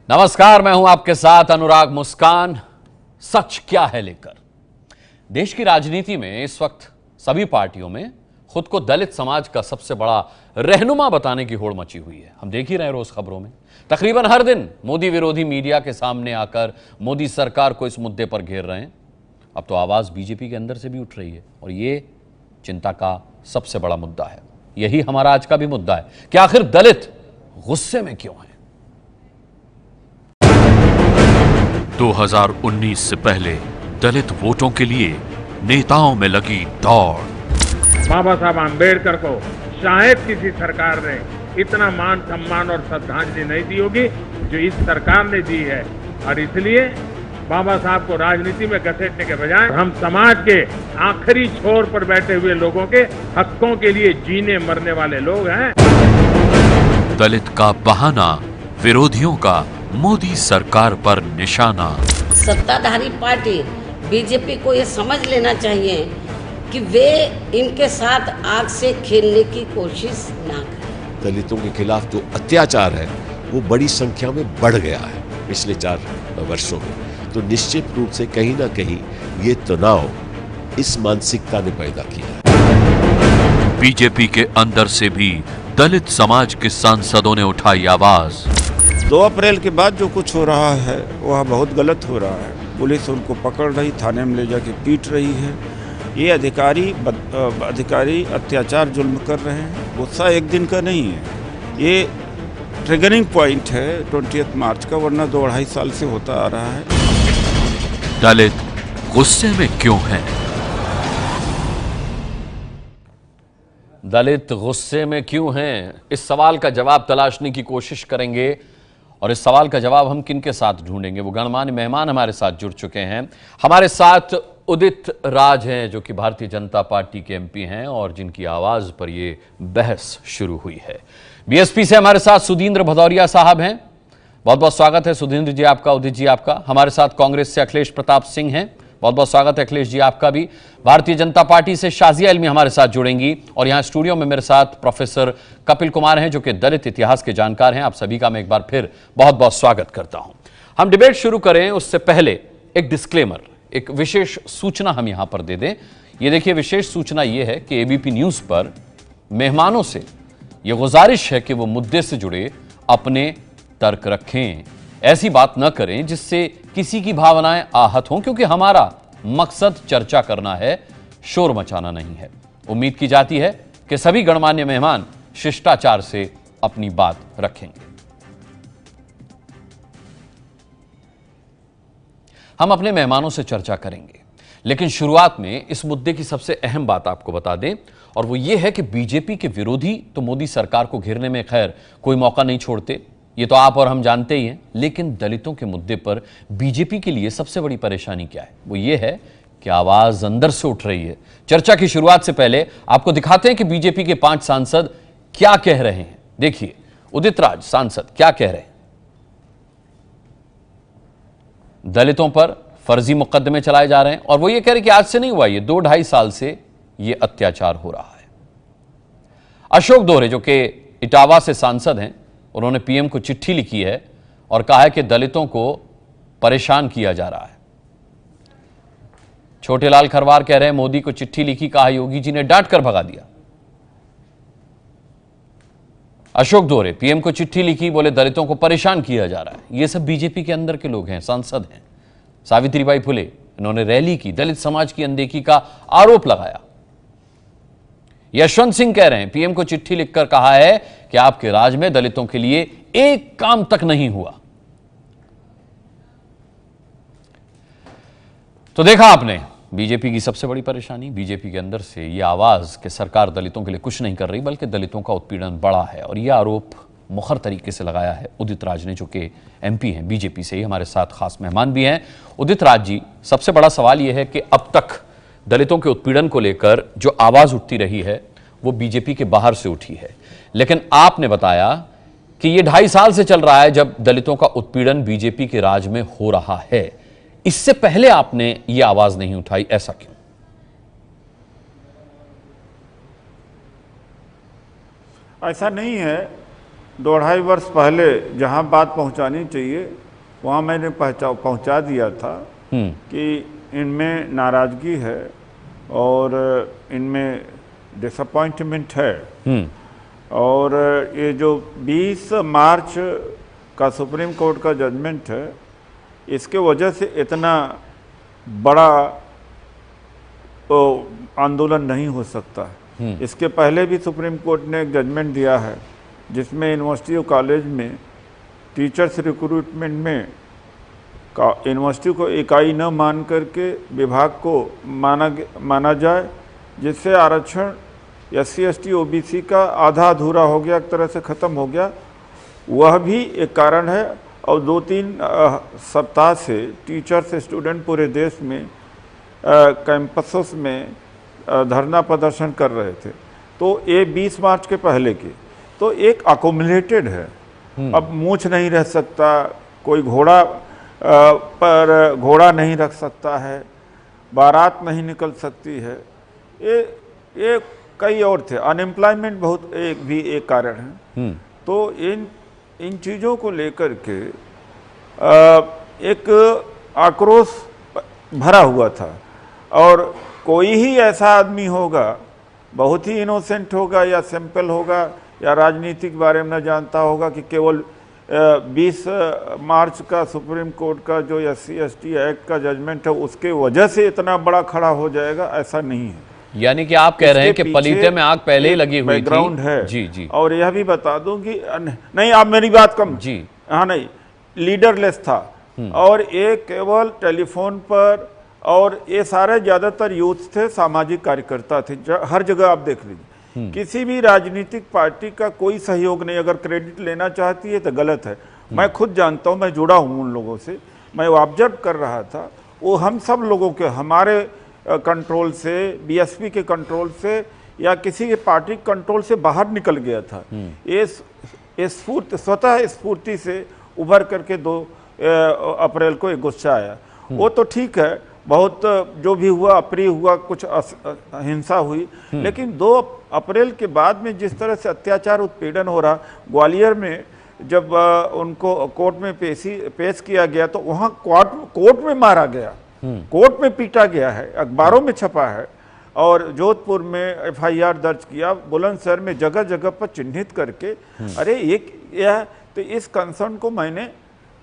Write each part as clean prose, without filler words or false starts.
नमस्कार, मैं हूं आपके साथ अनुराग मुस्कान। सच क्या है लेकर देश की राजनीति में इस वक्त सभी पार्टियों में खुद को दलित समाज का सबसे बड़ा रहनुमा बताने की होड़ मची हुई है। हम देख ही रहे हैं रोज खबरों में, तकरीबन हर दिन मोदी विरोधी मीडिया के सामने आकर मोदी सरकार को इस मुद्दे पर घेर रहे हैं। अब तो आवाज बीजेपी के अंदर से भी उठ रही है और ये चिंता का सबसे बड़ा मुद्दा है। यही हमारा आज का भी मुद्दा है कि आखिर दलित गुस्से में क्यों है। 2019 से पहले दलित वोटों के लिए नेताओं में लगी दौड़। बाबा साहब आम्बेडकर को शायद किसी सरकार ने इतना मान सम्मान और श्रद्धांजलि नहीं दी होगी जो इस सरकार ने दी है, और इसलिए बाबा साहब को राजनीति में घसीटने के बजाय हम समाज के आखिरी छोर पर बैठे हुए लोगों के हकों के लिए जीने मरने वाले लोग हैं। दलित का बहाना, विरोधियों का मोदी सरकार पर निशाना। सत्ताधारी पार्टी बीजेपी को ये समझ लेना चाहिए कि वे इनके साथ आग से खेलने की कोशिश ना करें। दलितों के खिलाफ जो अत्याचार है वो बड़ी संख्या में बढ़ गया है पिछले 4 वर्षों में, तो निश्चित रूप से कहीं ना कहीं ये तनाव इस मानसिकता ने पैदा किया। बीजेपी के अंदर से भी दलित समाज के सांसदों ने उठाई आवाज। 2 अप्रैल के बाद जो कुछ हो रहा है वह बहुत गलत हो रहा है। पुलिस उनको पकड़ रही, थाने में ले जाके पीट रही है। ये अधिकारी अत्याचार जुल्म कर रहे हैं। गुस्सा एक दिन का नहीं है, ये ट्रिगरिंग पॉइंट है 20 मार्च का, वरना 2-2.5 साल से होता आ रहा है। दलित गुस्से में क्यों हैं? दलित गुस्से में क्यों हैं, इस सवाल का जवाब तलाशने की कोशिश करेंगे। और इस सवाल का जवाब हम किन के साथ ढूंढेंगे? वो गणमान्य मेहमान हमारे साथ जुड़ चुके हैं। हमारे साथ उदित राज हैं जो कि भारतीय जनता पार्टी के एमपी हैं और जिनकी आवाज पर ये बहस शुरू हुई है। बीएसपी से हमारे साथ सुधींद्र भदौरिया साहब हैं, बहुत बहुत स्वागत है सुधींद्र जी आपका, उदित जी आपका। हमारे साथ कांग्रेस से अखिलेश प्रताप सिंह हैं, बहुत बहुत स्वागत है अखिलेश जी आपका भी। भारतीय जनता पार्टी से शाजिया इल्मी हमारे साथ जुड़ेंगी और यहां स्टूडियो में मेरे साथ प्रोफेसर कपिल कुमार हैं जो कि दलित इतिहास के जानकार हैं। आप सभी का मैं एक बार फिर बहुत बहुत स्वागत करता हूं। हम डिबेट शुरू करें उससे पहले एक डिस्क्लेमर, एक विशेष सूचना हम यहां पर दे दें। ये देखिए, विशेष सूचना यह है कि एबीपी न्यूज पर मेहमानों से यह गुजारिश है कि वो मुद्दे से जुड़े अपने तर्क रखें, ऐसी बात न करें जिससे किसी की भावनाएं आहत हों, क्योंकि हमारा मकसद चर्चा करना है, शोर मचाना नहीं है। उम्मीद की जाती है कि सभी गणमान्य मेहमान शिष्टाचार से अपनी बात रखेंगे। हम अपने मेहमानों से चर्चा करेंगे, लेकिन शुरुआत में इस मुद्दे की सबसे अहम बात आपको बता दें, और वो ये है कि बीजेपी के विरोधी तो मोदी सरकार को घेरने में खैर कोई मौका नहीं छोड़ते, ये तो आप और हम जानते ही हैं। लेकिन दलितों के मुद्दे पर बीजेपी के लिए सबसे बड़ी परेशानी क्या है? वो ये है कि आवाज अंदर से उठ रही है। चर्चा की शुरुआत से पहले आपको दिखाते हैं कि बीजेपी के 5 सांसद क्या कह रहे हैं। देखिए, उदित राज सांसद क्या कह रहे हैं। दलितों पर फर्जी मुकदमे चलाए जा रहे हैं और वो ये कह रहे हैं कि आज से नहीं हुआ, ये 2-2.5 साल से ये अत्याचार हो रहा है। अशोक दोहरे जो कि इटावा से सांसद हैं, उन्होंने पीएम को चिट्ठी लिखी है और कहा है कि दलितों को परेशान किया जा रहा है। छोटेलाल खरवार कह रहे हैं मोदी को चिट्ठी लिखी, कहा योगी जी ने डांट कर भगा दिया। अशोक दोहरे पीएम को चिट्ठी लिखी, बोले दलितों को परेशान किया जा रहा है। ये सब बीजेपी के अंदर के लोग हैं, सांसद हैं। सावित्रीबाई फुले, इन्होंने रैली की, दलित समाज की अनदेखी का आरोप लगाया। यशवंत सिंह कह रहे हैं पीएम को चिट्ठी लिखकर कहा है कि आपके राज में दलितों के लिए एक काम तक नहीं हुआ। तो देखा आपने बीजेपी की सबसे बड़ी परेशानी, बीजेपी के अंदर से यह आवाज कि सरकार दलितों के लिए कुछ नहीं कर रही बल्कि दलितों का उत्पीड़न बढ़ा है। और यह आरोप मुखर तरीके से लगाया है उदित राज ने, जो कि एमपी हैं बीजेपी से ही, हमारे साथ खास मेहमान भी हैं। उदित राज जी, सबसे बड़ा सवाल यह है कि अब तक दलितों के उत्पीड़न को लेकर जो आवाज उठती रही है वो बीजेपी के बाहर से उठी है, लेकिन आपने बताया कि ये 2.5 साल से चल रहा है जब दलितों का उत्पीड़न बीजेपी के राज में हो रहा है। इससे पहले आपने ये आवाज नहीं उठाई, ऐसा क्यों? ऐसा नहीं है 2-2.5 वर्ष पहले जहां बात पहुंचानी चाहिए वहां मैंने पहुंचा दिया था कि इनमें नाराजगी है और इनमें डिसअपॉइंटमेंट है। और ये जो 20 मार्च का सुप्रीम कोर्ट का जजमेंट है, इसके वजह से इतना बड़ा आंदोलन नहीं हो सकता। इसके पहले भी सुप्रीम कोर्ट ने एक जजमेंट दिया है जिसमें यूनिवर्सिटी और कॉलेज में टीचर्स रिक्रूटमेंट में यूनिवर्सिटी को इकाई न मान करके विभाग को माना जाए, जिससे आरक्षण SC/ST OBC का आधा अधूरा हो गया, एक तरह से ख़त्म हो गया। वह भी एक कारण है। और 2-3 सप्ताह से टीचर्स स्टूडेंट पूरे देश में कैंपसों में धरना प्रदर्शन कर रहे थे। तो ये 20 मार्च के पहले की तो एक अकोमुलेटेड है। अब मूछ नहीं रह सकता, कोई घोड़ा पर घोड़ा नहीं रख सकता है, बारात नहीं निकल सकती है। ये कई और थे। अनएम्प्लॉयमेंट बहुत एक कारण है। तो इन चीज़ों को लेकर के एक आक्रोश भरा हुआ था। और कोई ही ऐसा आदमी होगा, बहुत ही इनोसेंट होगा या सिंपल होगा या राजनीतिक बारे में न जानता होगा कि केवल 20 मार्च का सुप्रीम कोर्ट का जो SC/ST एक्ट का जजमेंट है उसके वजह से इतना बड़ा खड़ा हो जाएगा, ऐसा नहीं है। यानी कि आप कह रहे हैं कि पलीते में आग पहले ही लगी हुई थी। बैकग्राउंड है। जी। और और यह भी बता दूं कि नहीं, आप मेरी बात कम जी। हाँ, नहीं, लीडरलेस था। और ये केवल टेलीफोन पर, और ये सारे ज्यादातर यूथ थे, सामाजिक कार्यकर्ता थे। हर जगह आप देख लीजिए, किसी भी राजनीतिक पार्टी का कोई सहयोग नहीं। अगर क्रेडिट लेना चाहती है तो गलत है। मैं खुद जानता हूँ, मैं जुड़ा हूँ उन लोगों से, मैं ऑब्जर्व कर रहा था। वो हम सब लोगों के, हमारे कंट्रोल से, BSP के कंट्रोल से या किसी के पार्टी कंट्रोल से बाहर निकल गया था। ये स्वतः स्फूर्ति से उभर करके 2 अप्रैल को एक गुस्सा आया। वो तो ठीक है, बहुत जो भी हुआ अप्रिय हुआ, कुछ हिंसा हुई, लेकिन 2 अप्रैल के बाद में जिस तरह से अत्याचार उत्पीड़न हो रहा, ग्वालियर में जब उनको कोर्ट में पेश किया गया तो वहाँ कोर्ट में मारा गया, कोर्ट में पीटा गया है, अखबारों में छपा है। और जोधपुर में FIR दर्ज किया, बुलंदशहर में जगह जगह पर चिन्हित करके। अरे यह तो इस कंसर्न को मैंने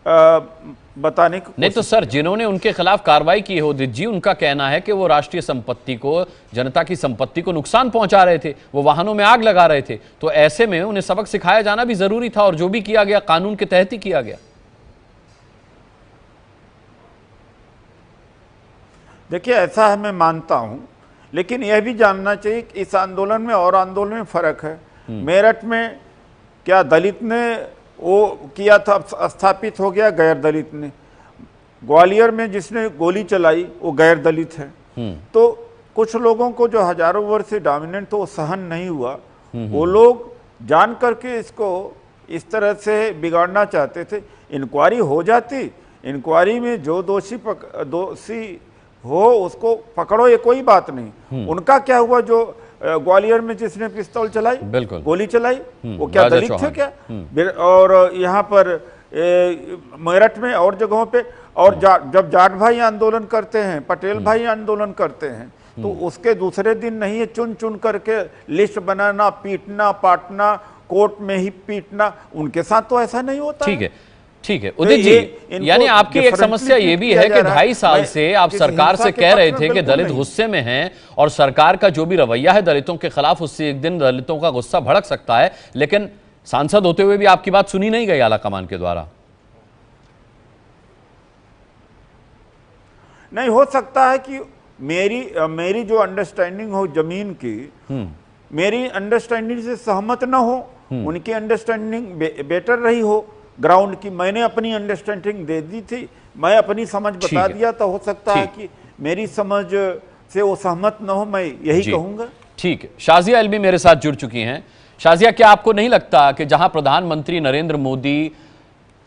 बताने की नहीं तो सर, जिन्होंने उनके खिलाफ कार्रवाई की है उदित जी, उनका कहना है कि वो राष्ट्रीय संपत्ति को, जनता की संपत्ति को नुकसान पहुंचा रहे थे, वो वाहनों में आग लगा रहे थे। तो ऐसे में उन्हें सबक सिखाया जाना भी जरूरी था, और जो भी किया गया कानून के तहत ही किया गया। देखिए, ऐसा है, मैं मानता हूं, लेकिन यह भी जानना चाहिए कि इस आंदोलन में और आंदोलन में फर्क है। मेरठ में क्या दलित ने वो किया था, स्थापित हो गया, गैर दलित ने। ग्वालियर में जिसने गोली चलाई वो गैर दलित है। तो कुछ लोगों को जो हजारों वर्ष से डोमिनेंट तो वो सहन नहीं हुआ। वो लोग जान करके इसको इस तरह से बिगाड़ना चाहते थे। इंक्वायरी हो जाती, इंक्वायरी में जो दोषी हो उसको पकड़ो, ये कोई बात नहीं। उनका क्या हुआ, जो ग्वालियर में जिसने पिस्तौल चलाई, बिल्कुल गोली चलाई, वो क्या दलित थे क्या? और यहाँ पर मेरठ में और जगहों पे, और जब जाट भाई आंदोलन करते हैं, पटेल भाई आंदोलन करते हैं, तो उसके दूसरे दिन नहीं है चुन चुन करके लिस्ट बनाना, पीटना पाटना, कोर्ट में ही पीटना। उनके साथ तो ऐसा नहीं होता। ठीक है उदित जी, यानी आपकी एक समस्या ये भी है कि 2.5 साल से आप सरकार से कह रहे थे कि दलित गुस्से में हैं, और सरकार का जो भी रवैया है दलितों के खिलाफ, उससे एक दिन दलितों का गुस्सा भड़क सकता है, लेकिन सांसद होते हुए भी आपकी बात सुनी नहीं गई आलाकमान के द्वारा। नहीं हो सकता है कि मेरी जो अंडरस्टैंडिंग हो जमीन की, मेरी अंडरस्टैंडिंग से सहमत ना हो, उनकी अंडरस्टैंडिंग बेटर रही हो ग्राउंड की। मैंने अपनी अंडरस्टैंडिंग दे दी थी, मैं अपनी समझ बता दिया, तो हो सकता है कि मेरी समझ से वो सहमत न हो, मैं यही कहूंगा। ठीक है, शाजिया अलवी मेरे साथ जुड़ चुकी हैं। शाजिया, क्या आपको नहीं लगता कि जहां प्रधानमंत्री नरेंद्र मोदी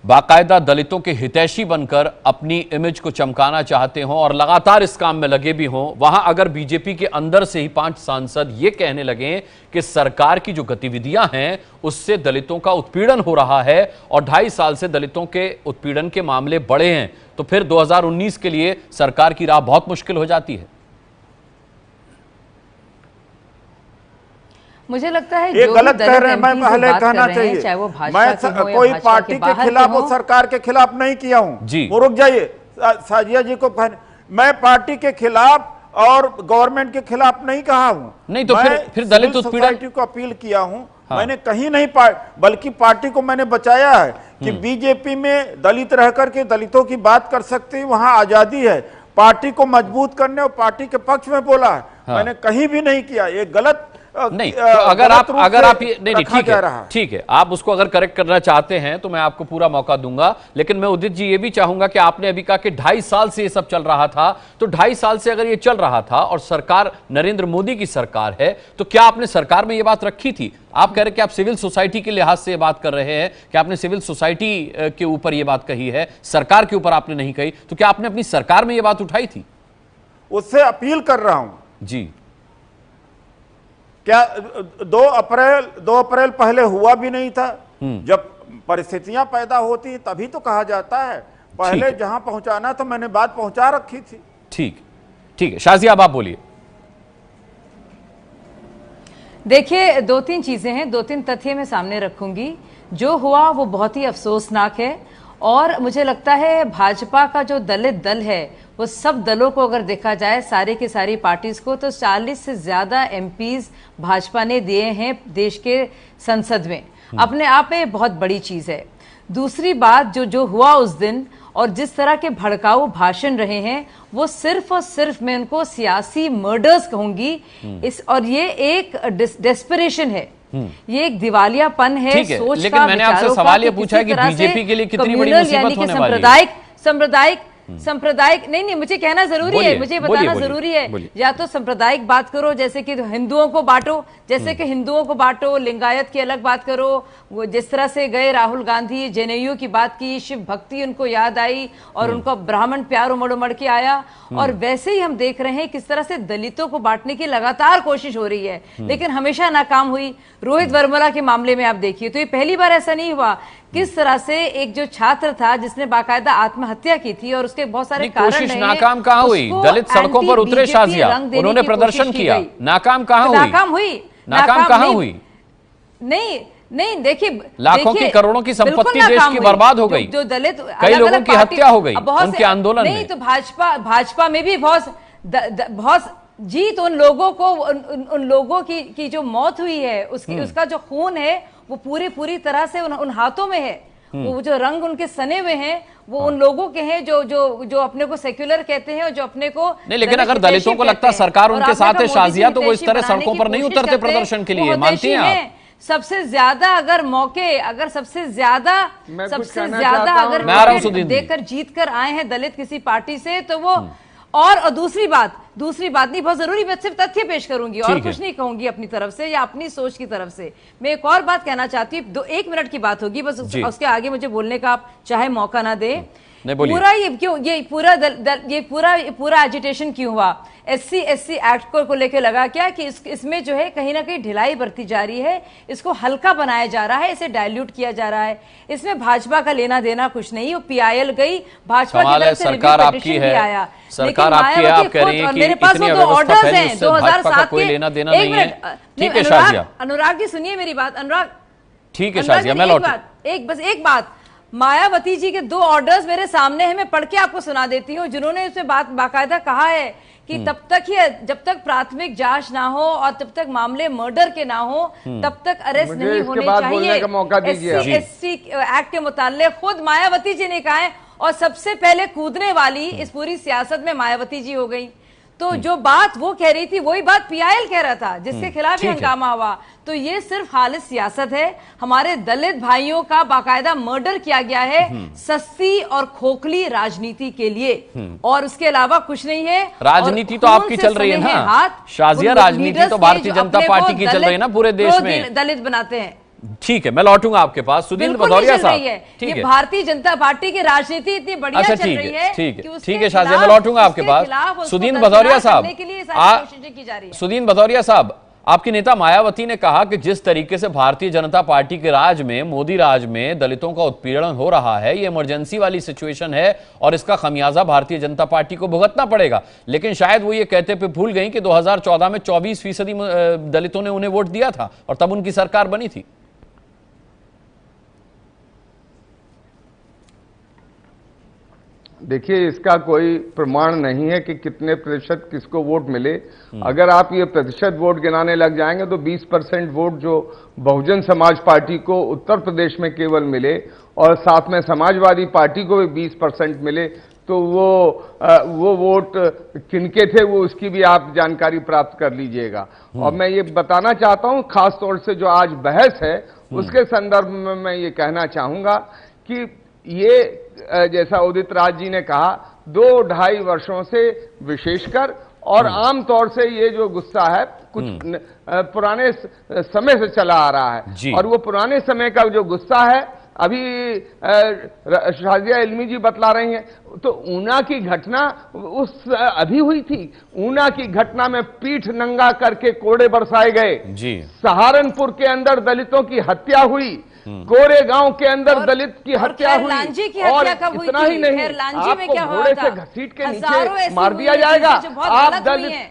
बाकायदा दलितों के हितैषी बनकर अपनी इमेज को चमकाना चाहते हों और लगातार इस काम में लगे भी हों, वहां अगर बीजेपी के अंदर से ही 5 सांसद ये कहने लगे कि सरकार की जो गतिविधियां हैं उससे दलितों का उत्पीड़न हो रहा है और 2.5 साल से दलितों के उत्पीड़न के मामले बढ़े हैं, तो फिर 2019 के लिए सरकार की राह बहुत मुश्किल हो जाती है। मुझे लगता है ये जो गलत भी कह रहे हैं, मैं दलित MP पहले बात कहना कर रहे हैं, चाहिए चाहे वो भाजपा मैं के हों या कोई भाजपा पार्टी के बाहर खिलाफ हों। और सरकार के खिलाफ नहीं किया हूं जी। वो रुक जाइए साजिया जी को मैं पार्टी के खिलाफ और गवर्नमेंट के खिलाफ नहीं कहा हूं। नहीं तो फिर दलित सिविल उत्पीड़न सोसाइटी को अपील किया हूं। हाँ। मैंने कहीं नहीं बल्कि पार्टी को मैंने बचाया है कि बीजेपी में दलित रह करके दलितों की बात कर सकते हैं, वहां आजादी है। पार्टी को मजबूत करने और पार्टी के पक्ष में बोला है। हाँ। मैंने कहीं भी नहीं किया ये गलत नहीं, तो अगर आप ये नहीं नहीं ठीक है, आप उसको अगर करेक्ट करना चाहते हैं तो मैं आपको पूरा मौका दूंगा, लेकिन मैं उदित जी ये भी चाहूंगा कि आपने अभी कहा कि 2.5 साल से ये सब चल रहा था, तो 2.5 साल से अगर ये चल रहा था और सरकार नरेंद्र मोदी की सरकार है, तो क्या आपने सरकार में ये बात रखी थी? आप कह रहे कि आप सिविल सोसाइटी के लिहाज से बात कर रहे हैं कि आपने सिविल सोसाइटी के ऊपर ये बात कही है, सरकार के ऊपर आपने नहीं कही, तो क्या आपने अपनी सरकार में ये बात उठाई थी? उससे अपील कर रहा हूं जी। क्या 2 अप्रैल पहले हुआ भी नहीं था? जब परिस्थितियां पैदा होती हैं तभी तो कहा जाता है। पहले जहां पहुंचाना था मैंने बात पहुंचा रखी थी। ठीक है शाजिया, अब आप बोलिए। देखिए 2-3 चीजें हैं, 2-3 तथ्य मैं सामने रखूंगी। जो हुआ वो बहुत ही अफसोसनाक है और मुझे लगता है भाजपा का जो दलित दल है वो सब दलों को अगर देखा जाए, सारे की सारी पार्टीज को, तो 40 से ज्यादा एमपीज भाजपा ने दिए हैं देश के संसद में। अपने आप में बहुत बड़ी चीज है। दूसरी बात, जो हुआ उस दिन और जिस तरह के भड़काऊ भाषण रहे हैं, वो सिर्फ और सिर्फ मैं उनको सियासी मर्डर्स कहूंगी। और ये एक डेस्परेशन है, ये एक दिवालियापन है सोच लेकिन का, मैंने आपसे सवाल ये पूछा है कि बीजेपी के लिए कितनी बड़ी मुसीबत होने वाली है? सांप्रदायिक नहीं, मुझे कहना जरूरी है, मुझे बताना जरूरी है। या तो सांप्रदायिक बात करो, जैसे कि हिंदुओं को बांटो, जैसे कि हिंदुओं को बांटो, लिंगायत की अलग बात करो। वो जिस तरह से गए राहुल गांधी, जेएनयू की बात की, शिव भक्ति उनको याद आई और उनको ब्राह्मण प्यार उमड़ उमड़ के आया। और वैसे ही हम देख रहे हैं किस तरह से दलितों को बांटने की लगातार कोशिश हो रही है, लेकिन हमेशा नाकाम हुई। रोहित वर्मला के मामले में आप देखिए तो ये पहली बार ऐसा नहीं हुआ। किस तरह से एक जो छात्र था जिसने बाकायदा आत्महत्या की थी और उसके बहुत सारे कारण कोशिश नाकाम कहाँ हुई? दलित सड़कों पर उतरे शाजिया, उन्होंने प्रदर्शन किया, नाकाम कहाँ हुई? नाकाम कहाँ हुई? नहीं देखिए, लाखों की करोड़ों की संपत्ति देश की बर्बाद हो गई, जो दलित कई लोगों की हत्या हो गई उनके आंदोलन में। नहीं तो भाजपा में भी बहुत जीत उन लोगों को, उन लोगों की जो मौत हुई है उसका जो खून है वो पूरी तरह से उन हाथों में है। वो जो रंग उनके सने हुए हैं वो उन लोगों के हैं जो अपने को सेक्युलर कहते हैं और जो अपने को नहीं। लेकिन अगर दलितों को लगता सरकार उनके साथ है शाजिया, तो वो इस तरह सड़कों पर नहीं उतरते प्रदर्शन के लिए, मानती हैं आप? सबसे ज्यादा अगर मौके, अगर सबसे ज्यादा अगर देकर जीत कर आए हैं दलित किसी पार्टी से, तो वो और दूसरी बात नहीं, बहुत जरूरी, मैं सिर्फ तथ्य पेश करूंगी और कुछ नहीं कहूंगी अपनी तरफ से या अपनी सोच की तरफ से। मैं एक और बात कहना चाहती हूँ, 1 मिनट की बात होगी बस, उसके आगे मुझे बोलने का आप चाहे मौका ना दे। पूरा ये पूरा एजिटेशन क्यों हुआ? SC एक्ट को लेकर लगा क्या कि इसमें जो है कहीं ना कहीं ढिलाई बरती जा रही है, इसको हल्का बनाया जा रहा है, इसे डाइल्यूट किया जा रहा है। इसमें भाजपा का लेना देना कुछ नहीं। वो PIL गई, भाजपा की तरफ से सरकार आपकी है, सरकार आपकी है, आप कह रही हैं कि मेरे पास तो 2 ऑर्डर्स हैं 2007 कोई लेना देना नहीं है। ठीक है शाजिया, अनुराग जी सुनिए मेरी बात। अनुराग ठीक है शाजिया, मैं लौट एक बात, मायावती जी के 2 ऑर्डर्स मेरे सामने हैं, मैं पढ़ के आपको सुना देती हूँ, जिन्होंने इसमें बाकायदा कहा है कि जब तक प्राथमिक जांच ना हो और तब तक मामले मर्डर के ना हो तब तक अरेस्ट नहीं होने चाहिए। SC एक्ट के मुताल्लिक खुद मायावती जी ने कहा है और सबसे पहले कूदने वाली इस पूरी सियासत में मायावती जी हो गई। तो जो बात वो कह रही थी वही बात PIL कह रहा था, जिसके खिलाफ ही हंगामा हुआ। तो ये सिर्फ खालिस सियासत है। हमारे दलित भाइयों का बाकायदा मर्डर किया गया है सस्ती और खोखली राजनीति के लिए, और उसके अलावा कुछ नहीं है। राजनीति तो आपकी चल रही है ना शाजिया, राजनीति तो भारतीय जनता पार्टी की चल रही है ना पूरे देश में। दलित बनाते हैं, ठीक है, मैं लौटूंगा आपके पास। सुदीन बिल्कुल भदौरिया नहीं चल साहब, रही है। ठीक ये है, भारतीय जनता पार्टी की राजनीति इतनी बढ़िया अच्छा चल ठीक रही है, है ठीक कि है, उसके ठीक है शाजिया, मैं खिलाफ- लौटूंगा आपके उसके पास। खिलाफ उसको सुदीन दरकिनार भदौरिया साहब, करने के लिए सारी कोशिशें की जा रही है। सुदीन भदौरिया साहब, आपकी नेता मायावती ने कहा कि जिस तरीके से भारतीय जनता पार्टी के राज में, मोदी राज में दलितों का उत्पीड़न हो रहा है, ये इमरजेंसी वाली सिचुएशन है और इसका खमियाजा भारतीय जनता पार्टी को भुगतना पड़ेगा। लेकिन शायद वो ये कहते पे भूल गई कि 2014 में 24% दलितों ने उन्हें वोट दिया था और तब उनकी सरकार बनी थी। देखिए, इसका कोई प्रमाण नहीं है कि कितने प्रतिशत किसको वोट मिले। अगर आप ये प्रतिशत वोट गिनाने लग जाएंगे तो 20% वोट जो बहुजन समाज पार्टी को उत्तर प्रदेश में केवल मिले और साथ में समाजवादी पार्टी को भी 20% मिले, तो वो वोट किनके थे वो उसकी भी आप जानकारी प्राप्त कर लीजिएगा। और मैं ये बताना चाहता हूं, खास तौर से जो आज बहस है उसके संदर्भ में मैं ये कहना चाहूंगा कि ये जैसा उदित राज जी ने कहा, 2-2.5 वर्षों से विशेषकर और आमतौर से ये जो गुस्सा है कुछ पुराने समय से चला आ रहा है। और वो पुराने समय का जो गुस्सा है, अभी शाजिया इल्मी जी बतला रही हैं, तो ऊना की घटना अभी हुई थी। ऊना की घटना में पीठ नंगा करके कोड़े बरसाए गए। सहारनपुर के अंदर दलितों की हत्या हुई, कोरेगांव के अंदर दलित की हत्या हुई, और इतना ही नहीं, आपको घोड़े से घसीट के नीचे मार दिया जाएगा। आप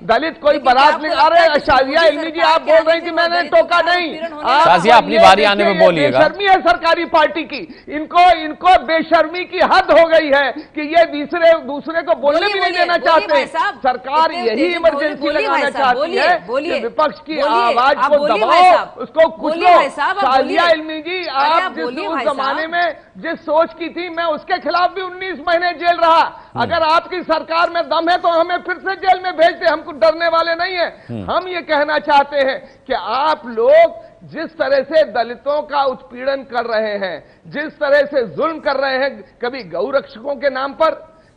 दलित कोई बारात निकाल रहे हैं। शाजिया इल्मी जी, आप बोल रही थी मैंने टोका नहीं। शाजिया, अपनी बारी आने में बोलिएगा। बेशर्मी है सरकारी पार्टी की, इनको बेशर्मी की हद हो गई है कि ये दूसरे को बोलने भी नहीं देना चाहते। सरकार यही इमरजेंसी लगाना चाहती है कि विपक्ष की आवाज को दबाओ, उसको कुछ लो। शाजिया इल्मी जी, आप उस जमाने में जिस सोच की थी, मैं उसके खिलाफ भी 19 महीने जेल रहा। अगर आपकी सरकार में दम है तो हमें फिर से जेल में भेज दे, हम कुछ डरने वाले नहीं है। हम ये कहना चाहते हैं कि आप लोग जिस तरह से दलितों का उत्पीड़न कर रहे हैं, जिस तरह से जुल्म कर रहे हैं, कभी गौ रक्षकों के नाम पर,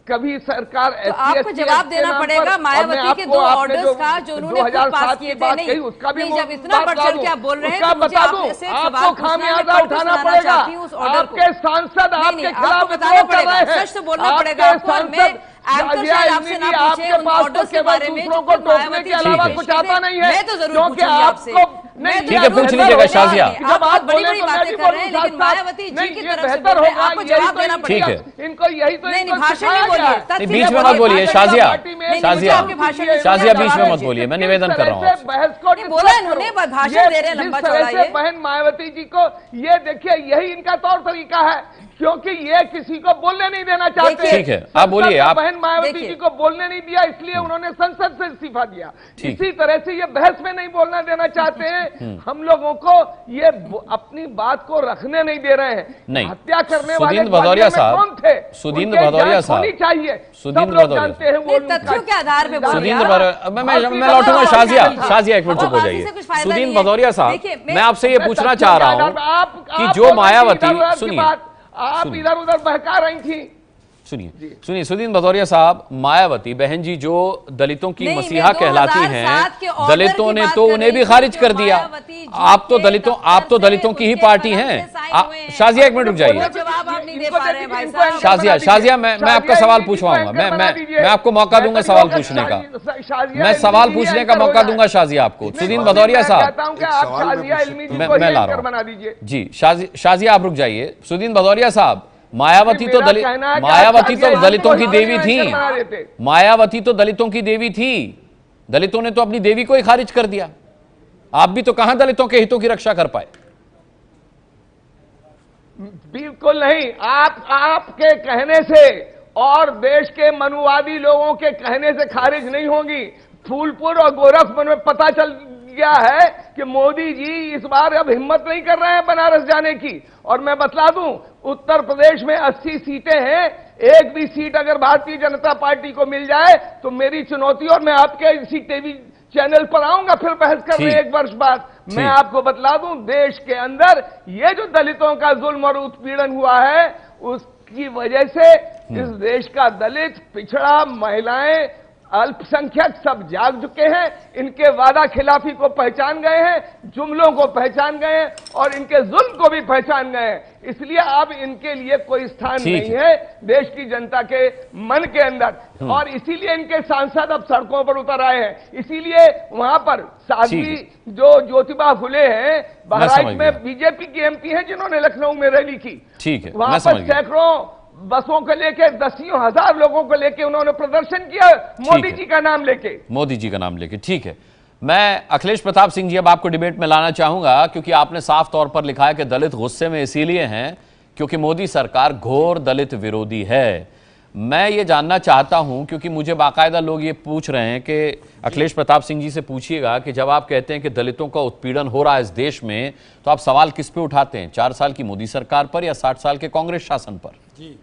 कभी सरकार तो आपको जवाब देना पड़ेगा। मायावती के 2 ऑर्डर्स का जो उन्होंने खुद पास किए थे, नहीं उसका भी जब इतना बढ़ चढ़ के आप बोल रहे हैं तो मुझे आपसे आपको खामियाजा उठाना पड़ेगा। आपके सांसद आपके खिलाफ बताना पड़ेगा, सच तो बोलना पड़ेगा आपको। और मैं एंकर शायद आपसे ना पूछे उन ऑर्डर्स के बारे में जो टोकने के अलावा कुछ आता नहीं है, मैं तो जरूर पूछूंगी आपसे। ठीक है, पूछ लीजिएगा शाजिया। आप बहुत बड़ी बातें कर रहे हैं, लेकिन मायावती जी की तरफ से बोल रहे हैं, आपको जवाब देना पड़ेगा। ठीक है, इनको यही तो नहीं भाषण नहीं बोलिए, बीच में मत बोलिए शाजिया। शाजिया बीच में मत बोलिए, मैं निवेदन कर रहा हूँ। बहस को बोला इन्होंने, भाषण दे रहे हैं लंबा चौड़ा। बहन मायावती जी को ये देखिए, यही इनका तौर तरीका है, क्योंकि ये किसी को बोलने नहीं देना चाहते। ठीक है, आप बोलिए। आप बहन मायावती जी को बोलने नहीं दिया, इसलिए उन्होंने संसद से इस्तीफा दिया। इसी तरह से ये बहस में नहीं बोलना देना चाहते हैं। हम लोगों को ये अपनी बात को रखने नहीं दे रहे हैं। नहीं, हत्या करने वाले सुदीन भदौरिया साहब, कौन थे? सुदीन भदौरिया साहब चाहिए, सुदीन भदौरिया जानते हैं वो तथ्यों के आधार पे बोलिए। सुदीन मैं लौटूंगा। शाजिया एक मिनट चुप हो जाइए। सुदीन भदौरिया साहब, मैं आपसे ये पूछना चाह रहा हूं कि जो मायावती, सुनिए, आप इधर उधर बहका रही थी। सुनिए सुदीन भदौरिया साहब, मायावती बहन जी जो दलितों की मसीहा कहलाती हैं, दलितों ने तो उन्हें भी खारिज कर दिया। आप तो दलितों की ही पार्टी हैं। शाजिया एक मिनट रुक जाइए। शाजिया मैं आपका सवाल पूछवाऊंगा। मैं आपको मौका दूंगा सवाल पूछने का। मैं सवाल पूछने का मौका दूंगा शाजिया आपको। सुदीन भदौरिया साहब, मैं ला रहा हूं जी। शाजिया आप रुक जाइए। सुदीन भदौरिया साहब, मायावती तो दलितों की देवी थी। मायावती तो दलितों की देवी थी। दलितों ने तो अपनी देवी को ही खारिज कर दिया। आप भी तो कहां दलितों के हितों की रक्षा कर पाए? बिल्कुल नहीं। आपके कहने से और देश के मनुवादी लोगों के कहने से खारिज नहीं होंगी। फूलपुर और गोरखपुर में पता चल गया है कि मोदी जी इस बार अब हिम्मत नहीं कर रहे हैं बनारस जाने की। और मैं बतला दूं, उत्तर प्रदेश में 80 सीटें हैं। एक भी सीट अगर भारतीय जनता पार्टी को मिल जाए तो मेरी चुनौती, और मैं आपके इसी टीवी चैनल पर आऊंगा फिर बहस करने 1 वर्ष बाद। मैं आपको बतला दूं, देश के अंदर ये जो दलितों का जुल्म और उत्पीड़न हुआ है, उसकी वजह से इस देश का दलित, पिछड़ा, महिलाएं, अल्पसंख्यक सब जाग चुके हैं, इनके वादा खिलाफी को पहचान गए हैं, जुमलों को पहचान गए हैं और इनके जुल्म को भी पहचान गए हैं। इसलिए अब इनके लिए कोई स्थान नहीं है देश की जनता के मन के अंदर, और इसीलिए इनके सांसद अब सड़कों पर उतर आए हैं। इसीलिए वहां पर साध्वी जो ज्योतिबा फुले हैं बहराइच में बीजेपी की एमपी हैं जिन्होंने लखनऊ में रैली की, ठीक है, वहां पर सैकड़ों बसों को लेके दसियों हजार लोगों को लेके उन्होंने प्रदर्शन किया मोदी जी का नाम लेके, मोदी जी का नाम लेके। ठीक है, मैं अखिलेश प्रताप सिंह जी अब आपको डिबेट में लाना चाहूंगा, क्योंकि आपने साफ तौर पर लिखा है कि दलित गुस्से में इसीलिए हैं क्योंकि मोदी सरकार घोर दलित विरोधी है। मैं ये जानना चाहता हूं, क्योंकि मुझे बाकायदा लोग ये पूछ रहे हैं कि अखिलेश प्रताप सिंह जी से पूछिएगा कि जब आप कहते हैं कि दलितों का उत्पीड़न हो रहा है इस देश में, तो आप सवाल किस पे उठाते हैं, 4 साल की मोदी सरकार पर या 60 साल के कांग्रेस शासन पर? जी,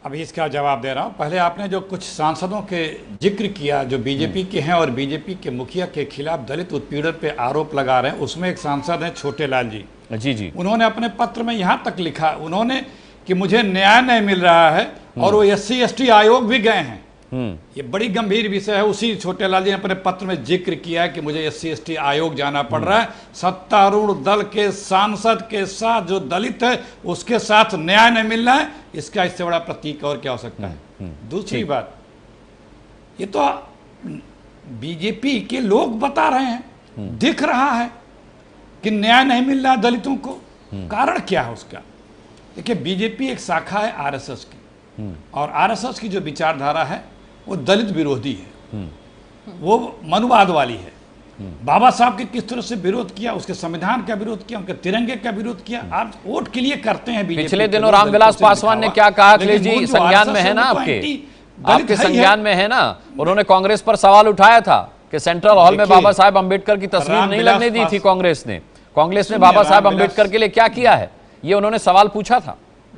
अभी इसका जवाब दे रहा हूं। पहले आपने जो कुछ सांसदों के जिक्र किया जो बीजेपी के हैं और बीजेपी के मुखिया के खिलाफ दलित उत्पीड़न पे आरोप लगा रहे हैं, उसमें एक सांसद हैं छोटे लाल जी। जी, उन्होंने अपने पत्र में यहां तक लिखा उन्होंने कि मुझे न्याय नहीं मिल रहा है, और वो SC/ST आयोग भी गए हैं। ये बड़ी गंभीर विषय है। उसी छोटे लाल जी ने अपने पत्र में जिक्र किया है कि मुझे SC/ST आयोग जाना पड़ रहा है। सत्तारूढ़ दल के सांसद के साथ जो दलित है उसके साथ न्याय नहीं मिल रहा है, इसका इससे बड़ा प्रतीक और क्या हो सकता है। दूसरी बात, ये तो बीजेपी के लोग बता रहे हैं, दिख रहा है कि न्याय नहीं मिल रहा है दलितों को। कारण क्या है उसका? देखिए, बीजेपी एक शाखा है RSS की, और RSS की जो विचारधारा है वो दलित विरोधी है, वो मनुवाद वाली है। बाबा साहब के किस तरह से विरोध किया, उसके संविधान का विरोध किया, उनके तिरंगे का विरोध किया। आप वोट के लिए करते हैं बीजेपी। पिछले दिनों रामविलास पासवान ने क्या कहा, अखिलेश जी संज्ञान में है ना, आपके संज्ञान में है ना, उन्होंने कांग्रेस पर सवाल उठाया था कि सेंट्रल हॉल में बाबा साहब अंबेडकर की तस्वीर नहीं लगने दी थी कांग्रेस ने बाबा साहब अंबेडकर के लिए क्या किया है, ये उन्होंने सवाल पूछा था।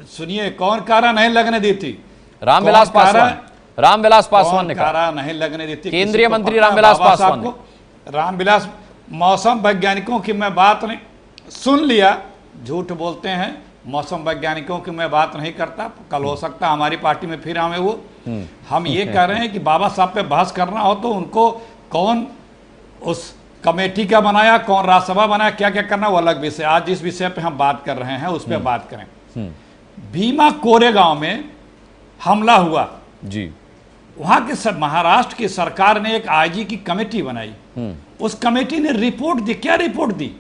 सुनिए, कौन कारा नहीं लगने दी थी? रामविलास पासवान ने कारा नहीं लगने दी थी, केंद्रीय मंत्री रामविलास पासवान ने। रामविलास, मौसम वैज्ञानिकों की मैं बात नहीं सुन लिया, झूठ बोलते हैं, मौसम वैज्ञानिकों की मैं बात नहीं करता। कल हो सकता हमारी पार्टी में फिर आवे वो। हम ये कह रहे हैं कि बाबा साहब पे बहस करना हो तो उनको कौन उस कमेटी का बनाया, कौन राज्यसभा बनाया, क्या क्या करना, वो अलग विषय। आज जिस विषय पे हम बात कर रहे हैं उस पर बात करें। भीमा कोरेगांव में हमला हुआ जी, वहां के महाराष्ट्र की सरकार ने एक IG की कमेटी बनाई। उस कमेटी ने रिपोर्ट दी। क्या रिपोर्ट दी?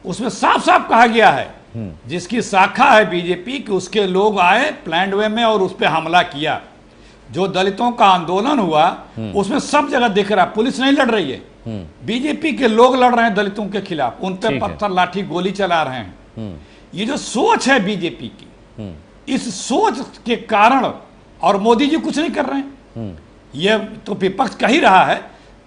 उसमें साफ साफ कहा गया है जिसकी शाखा है बीजेपी की, उसके लोग आए प्लान्ड वे में और उस पर हमला किया। जो दलितों का आंदोलन हुआ उसमें सब जगह दिख रहा है, पुलिस नहीं लड़ रही है, बीजेपी के लोग लड़ रहे हैं दलितों के खिलाफ, उन पे पत्थर लाठी गोली चला रहे हैं। ये जो सोच है बीजेपी की, इस सोच के कारण, और मोदी जी कुछ नहीं कर रहे हैं, ये तो विपक्ष कह ही रहा है।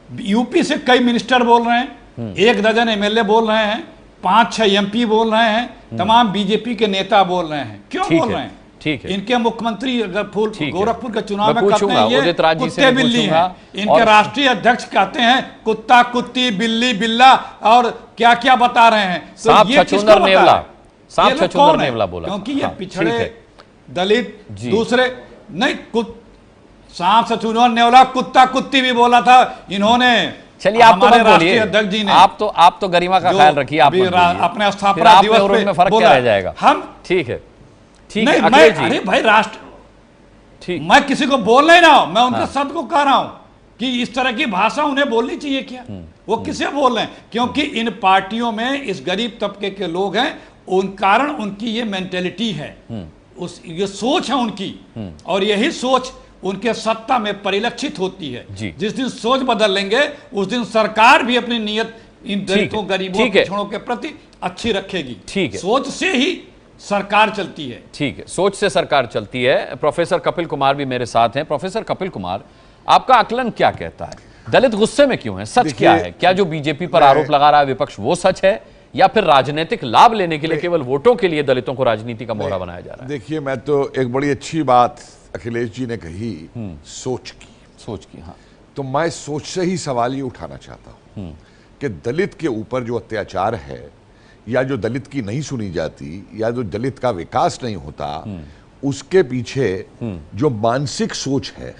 यूपी से कई मिनिस्टर बोल रहे हैं, 1 दर्जन MLA बोल रहे हैं, 5-6 MP बोल रहे हैं, तमाम बीजेपी के नेता बोल रहे हैं। क्यों बोल रहे हैं? ठीक है, इनके मुख्यमंत्री अगर गोरखपुर के चुनाव में कहते हैं ये कुत्ते बिल्ली हैं, इनके राष्ट्रीय अध्यक्ष कहते हैं कुत्ता कुत्ती बिल्ली बिल्ला, और क्या क्या बता रहे हैं। तो ये छछूंदर नेवला बोला, क्योंकि ये पिछड़े दलित दूसरे नहीं, सांप छछूंदर नेवला कुत्ता कुत्ती भी बोला था इन्होंने। चलिए, आप तो बोलिए, अध्यक्ष जी ने आप तो गरिमा का ख्याल रखिए, आप अपने स्थापना दिवस में फर्क क्या रह जाएगा। हम ठीक है, नहीं, अरे भाई राष्ट्र, ठीक, मैं किसी को बोल नहीं रहा हूं, मैं उनके शब्द को कह रहा हूं कि इस तरह की भाषा उन्हें बोलनी चाहिए क्या? वो किसे बोल रहे हैं? क्योंकि इन पार्टियों में इस गरीब तबके के लोग हैं, उन कारण उनकी ये मेंटेलिटी है, ये सोच है उनकी, और यही सोच उनके सत्ता में परिलक्षित होती है। जिस दिन सोच बदल लेंगे उस दिन सरकार भी अपनी नीयत इन दलितों गरीबों पिछड़ों के प्रति अच्छी रखेगी। ठीक है, सोच से ही सरकार चलती है। ठीक है, सोच से सरकार चलती है। प्रोफेसर कपिल कुमार भी मेरे साथ हैं। प्रोफेसर कपिल कुमार, आपका आकलन क्या कहता है? दलित गुस्से में क्यों है? सच क्या है? क्या जो बीजेपी पर आरोप लगा रहा है विपक्ष वो सच है, या फिर राजनीतिक लाभ लेने के लिए, केवल वोटों के लिए दलितों को राजनीति का मोहरा बनाया जा रहा है? देखिए, मैं तो एक बड़ी अच्छी बात अखिलेश जी ने कही, सोच की। हाँ, तो मैं सोच से ही सवाल ये उठाना चाहता हूं कि दलित के ऊपर जो अत्याचार है या जो दलित की नहीं सुनी जाती या जो दलित का विकास नहीं होता, उसके पीछे जो मानसिक सोच है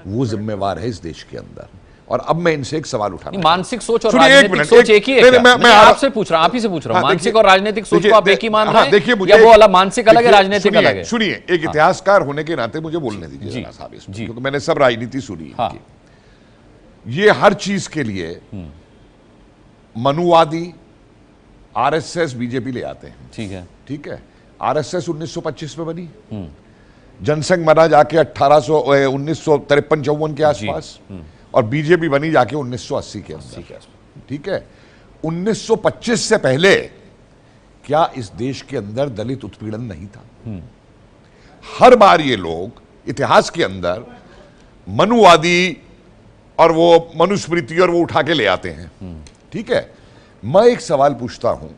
वो जिम्मेवार है इस देश के अंदर। और अब मैं इनसे एक सवाल उठाना, मानसिक सोच और सुनिए, राजनीतिक सोच एक ही है क्या? मैं आपसे पूछ रहा हूं, आप ही से पूछ रहा हूं, मानसिक और राजनीतिक सोच को आप एक ही मान रहे हैं? देखिए, या वो अलग, मानसिक अलग है, राजनीतिक अलग है? सुनिए, एक इतिहासकार होने के नाते मुझे बोलने दीजिए साहब इसमें, क्योंकि मैंने सब राजनीति सुनी है। ये हर चीज के लिए मनुवादी आरएसएस बीजेपी ले आते हैं। ठीक है। आरएसएस 1925 में बनी, जनसंघ बना जाके 1953-54 के आसपास, और बीजेपी बनी जाके 1980 के अंदर। ठीक है। 1925 से पहले क्या इस देश के अंदर दलित उत्पीड़न नहीं था? हर बार ये लोग इतिहास के अंदर मनुवादी और वो मनुस्मृति और वो उठा के ले आते हैं। ठीक है। मैं एक सवाल पूछता हूं,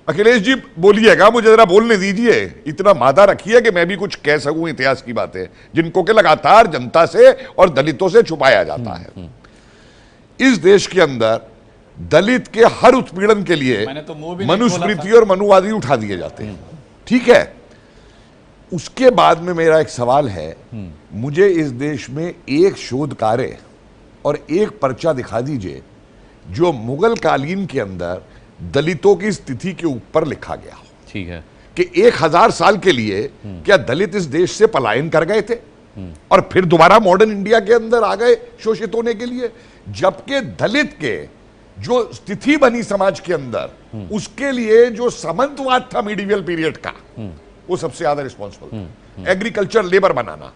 अखिलेश जी बोलिएगा, मुझे जरा बोलने दीजिए, इतना मादा रखिए कि मैं भी कुछ कह सकूं इतिहास की बातें जिनको के लगातार जनता से और दलितों से छुपाया जाता है। इस देश के अंदर दलित के हर उत्पीड़न के लिए मनुस्मृति और मनुवादी उठा दिए जाते हैं। ठीक है। उसके बाद में मेरा एक सवाल है, मुझे इस देश में एक शोध कार्य और एक पर्चा दिखा दीजिए जो मुगल कालीन के अंदर दलितों की स्थिति के ऊपर लिखा गया हो। ठीक है। कि 1000 साल के लिए क्या दलित इस देश से पलायन कर गए थे और फिर दोबारा मॉडर्न इंडिया के अंदर आ गए शोषित होने के लिए, जबकि दलित के जो स्थिति बनी समाज के अंदर उसके लिए जो सामंतवाद था मिडिवल पीरियड का, वो सबसे ज्यादा रिस्पॉन्सिबल, एग्रीकल्चर लेबर बनाना।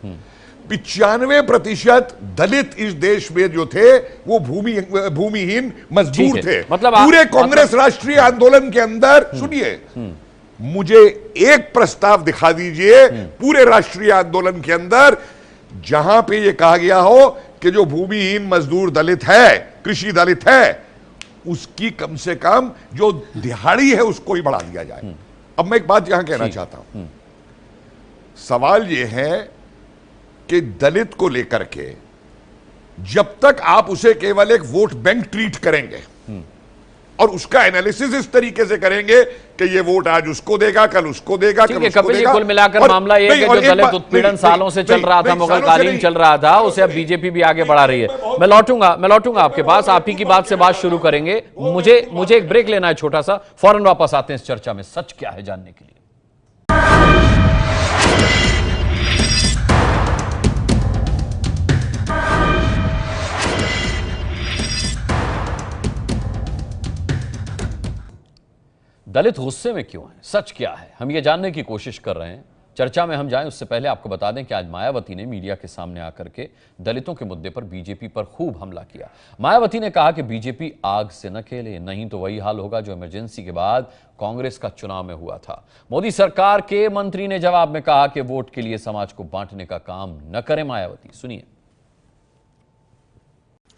95% दलित इस देश में जो थे वो भूमिहीन मजदूर थे। मतलब पूरे कांग्रेस राष्ट्रीय आंदोलन के अंदर, सुनिए, मुझे एक प्रस्ताव दिखा दीजिए पूरे राष्ट्रीय आंदोलन के अंदर जहां पे ये कहा गया हो कि जो भूमिहीन मजदूर दलित है, कृषि दलित है, उसकी कम से कम जो दिहाड़ी है उसको ही बढ़ा दिया जाए। अब मैं एक बात यहां कहना चाहता हूं, सवाल यह है कि दलित को लेकर के जब तक आप उसे केवल एक वोट बैंक ट्रीट करेंगे और उसका एनालिसिस इस तरीके से करेंगे कि ये वोट आज उसको देगा, कल उसको देगा, कल उसको देगा। कुल मिलाकर मामला ये है कि जो दलित उत्पीड़न सालों से चल रहा था, मुगल कालीन चल रहा था, उसे अब बीजेपी भी आगे बढ़ा रही है। मैं लौटूंगा आपके पास, आप ही की बात से बात शुरू करेंगे। मुझे एक ब्रेक लेना है छोटा सा, फौरन वापस आते हैं इस चर्चा में। सच क्या है जानने के लिए। दलित गुस्से में क्यों हैं? सच क्या है? हम ये जानने की कोशिश कर रहे हैं। चर्चा में हम जाएं उससे पहले आपको बता दें कि आज मायावती ने मीडिया के सामने आकर के दलितों के मुद्दे पर बीजेपी पर खूब हमला किया। मायावती ने कहा कि बीजेपी आग से न खेले, नहीं तो वही हाल होगा जो इमरजेंसी के बाद कांग्रेस का चुनाव में हुआ था। मोदी सरकार के मंत्री ने जवाब में कहा कि वोट के लिए समाज को बांटने का काम न करें। मायावती, सुनिए।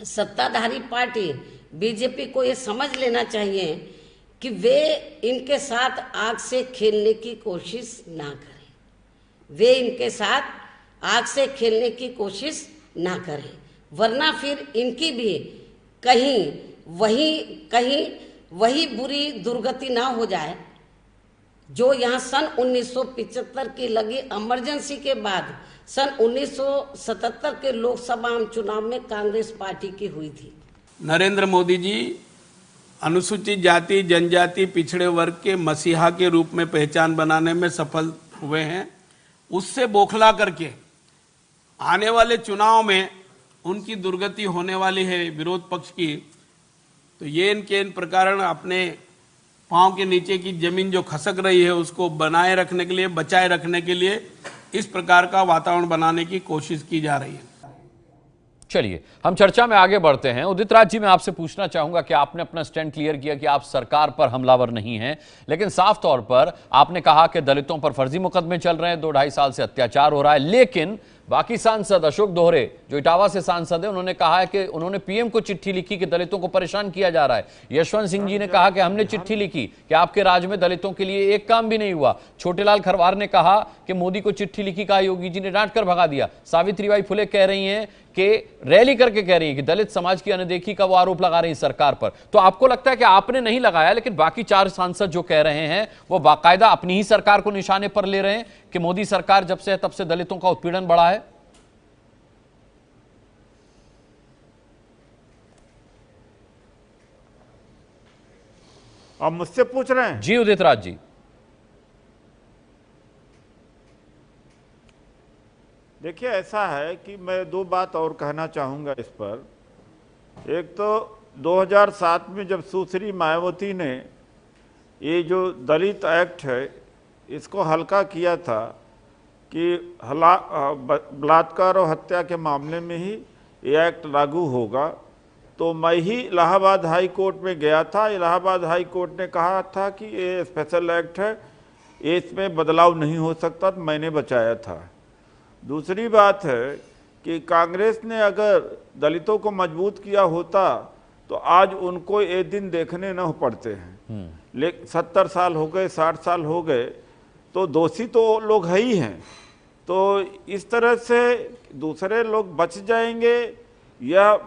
सत्ताधारी पार्टी बीजेपी को यह समझ लेना चाहिए कि वे इनके साथ आग से खेलने की कोशिश ना करें। वे इनके साथ आग से खेलने की कोशिश ना करें, वरना फिर इनकी भी कहीं वही बुरी दुर्गति ना हो जाए जो यहाँ सन 1975 की लगी इमरजेंसी के बाद सन 1977 के लोकसभा चुनाव में कांग्रेस पार्टी की हुई थी। नरेंद्र मोदी जी अनुसूचित जाति, जनजाति, पिछड़े वर्ग के मसीहा के रूप में पहचान बनाने में सफल हुए हैं। उससे बौखला करके आने वाले चुनाव में उनकी दुर्गति होने वाली है विरोध पक्ष की, तो ये इनके इन प्रकार अपने पांव के नीचे की जमीन जो खसक रही है उसको बनाए रखने के लिए, बचाए रखने के लिए इस प्रकार का वातावरण बनाने की कोशिश की जा रही है। चलिए हम चर्चा में आगे बढ़ते हैं। उदित राज जी, मैं आपसे पूछना चाहूंगा कि आपने अपना स्टैंड क्लियर किया कि आप सरकार पर हमलावर नहीं हैं, लेकिन साफ तौर पर आपने कहा कि दलितों पर फर्जी मुकदमे चल रहे हैं, 2-2.5 साल से अत्याचार हो रहा है, लेकिन बाकी सांसद अशोक दोहरे जो इटावा से सांसद है, उन्होंने कहा है कि उन्होंने पीएम को चिट्ठी लिखी कि दलितों को परेशान किया जा रहा है। यशवंत सिंह जी ने कहा कि हमने चिट्ठी लिखी कि आपके राज में दलितों के लिए एक काम भी नहीं हुआ। छोटेलाल खरवार ने कहा कि मोदी को चिट्ठी लिखी, कहा योगी जी ने डांट कर भगा दिया। सावित्रीबाई फुले कह रही हैं कि रैली करके कह रही हैं कि दलित समाज की अनदेखी का वो आरोप लगा रही है सरकार पर। तो आपको लगता है कि आपने नहीं लगाया, लेकिन बाकी 4 सांसद जो कह रहे हैं वो बाकायदा अपनी ही सरकार को निशाने पर ले रहे हैं कि मोदी सरकार जब से है तब से दलितों का उत्पीड़न बढ़ा है? आप मुझसे पूछ रहे हैं? जी उदित राज जी। देखिए, ऐसा है कि मैं 2 बात और कहना चाहूँगा इस पर। एक तो 2007 में जब सुश्री मायावती ने ये जो दलित एक्ट है इसको हल्का किया था कि बलात्कार और हत्या के मामले में ही ये एक्ट लागू होगा, तो मैं ही इलाहाबाद हाई कोर्ट में गया था। इलाहाबाद हाई कोर्ट ने कहा था कि ये स्पेशल एक्ट है, इसमें बदलाव नहीं हो सकता, तो मैंने बचाया था। दूसरी बात है कि कांग्रेस ने अगर दलितों को मजबूत किया होता तो आज उनको ये दिन देखने न पड़ते हैं। लेकिन 70 साल हो गए, 60 साल हो गए, तो दोषी तो लोग है ही हैं। तो इस तरह से दूसरे लोग बच जाएंगे यह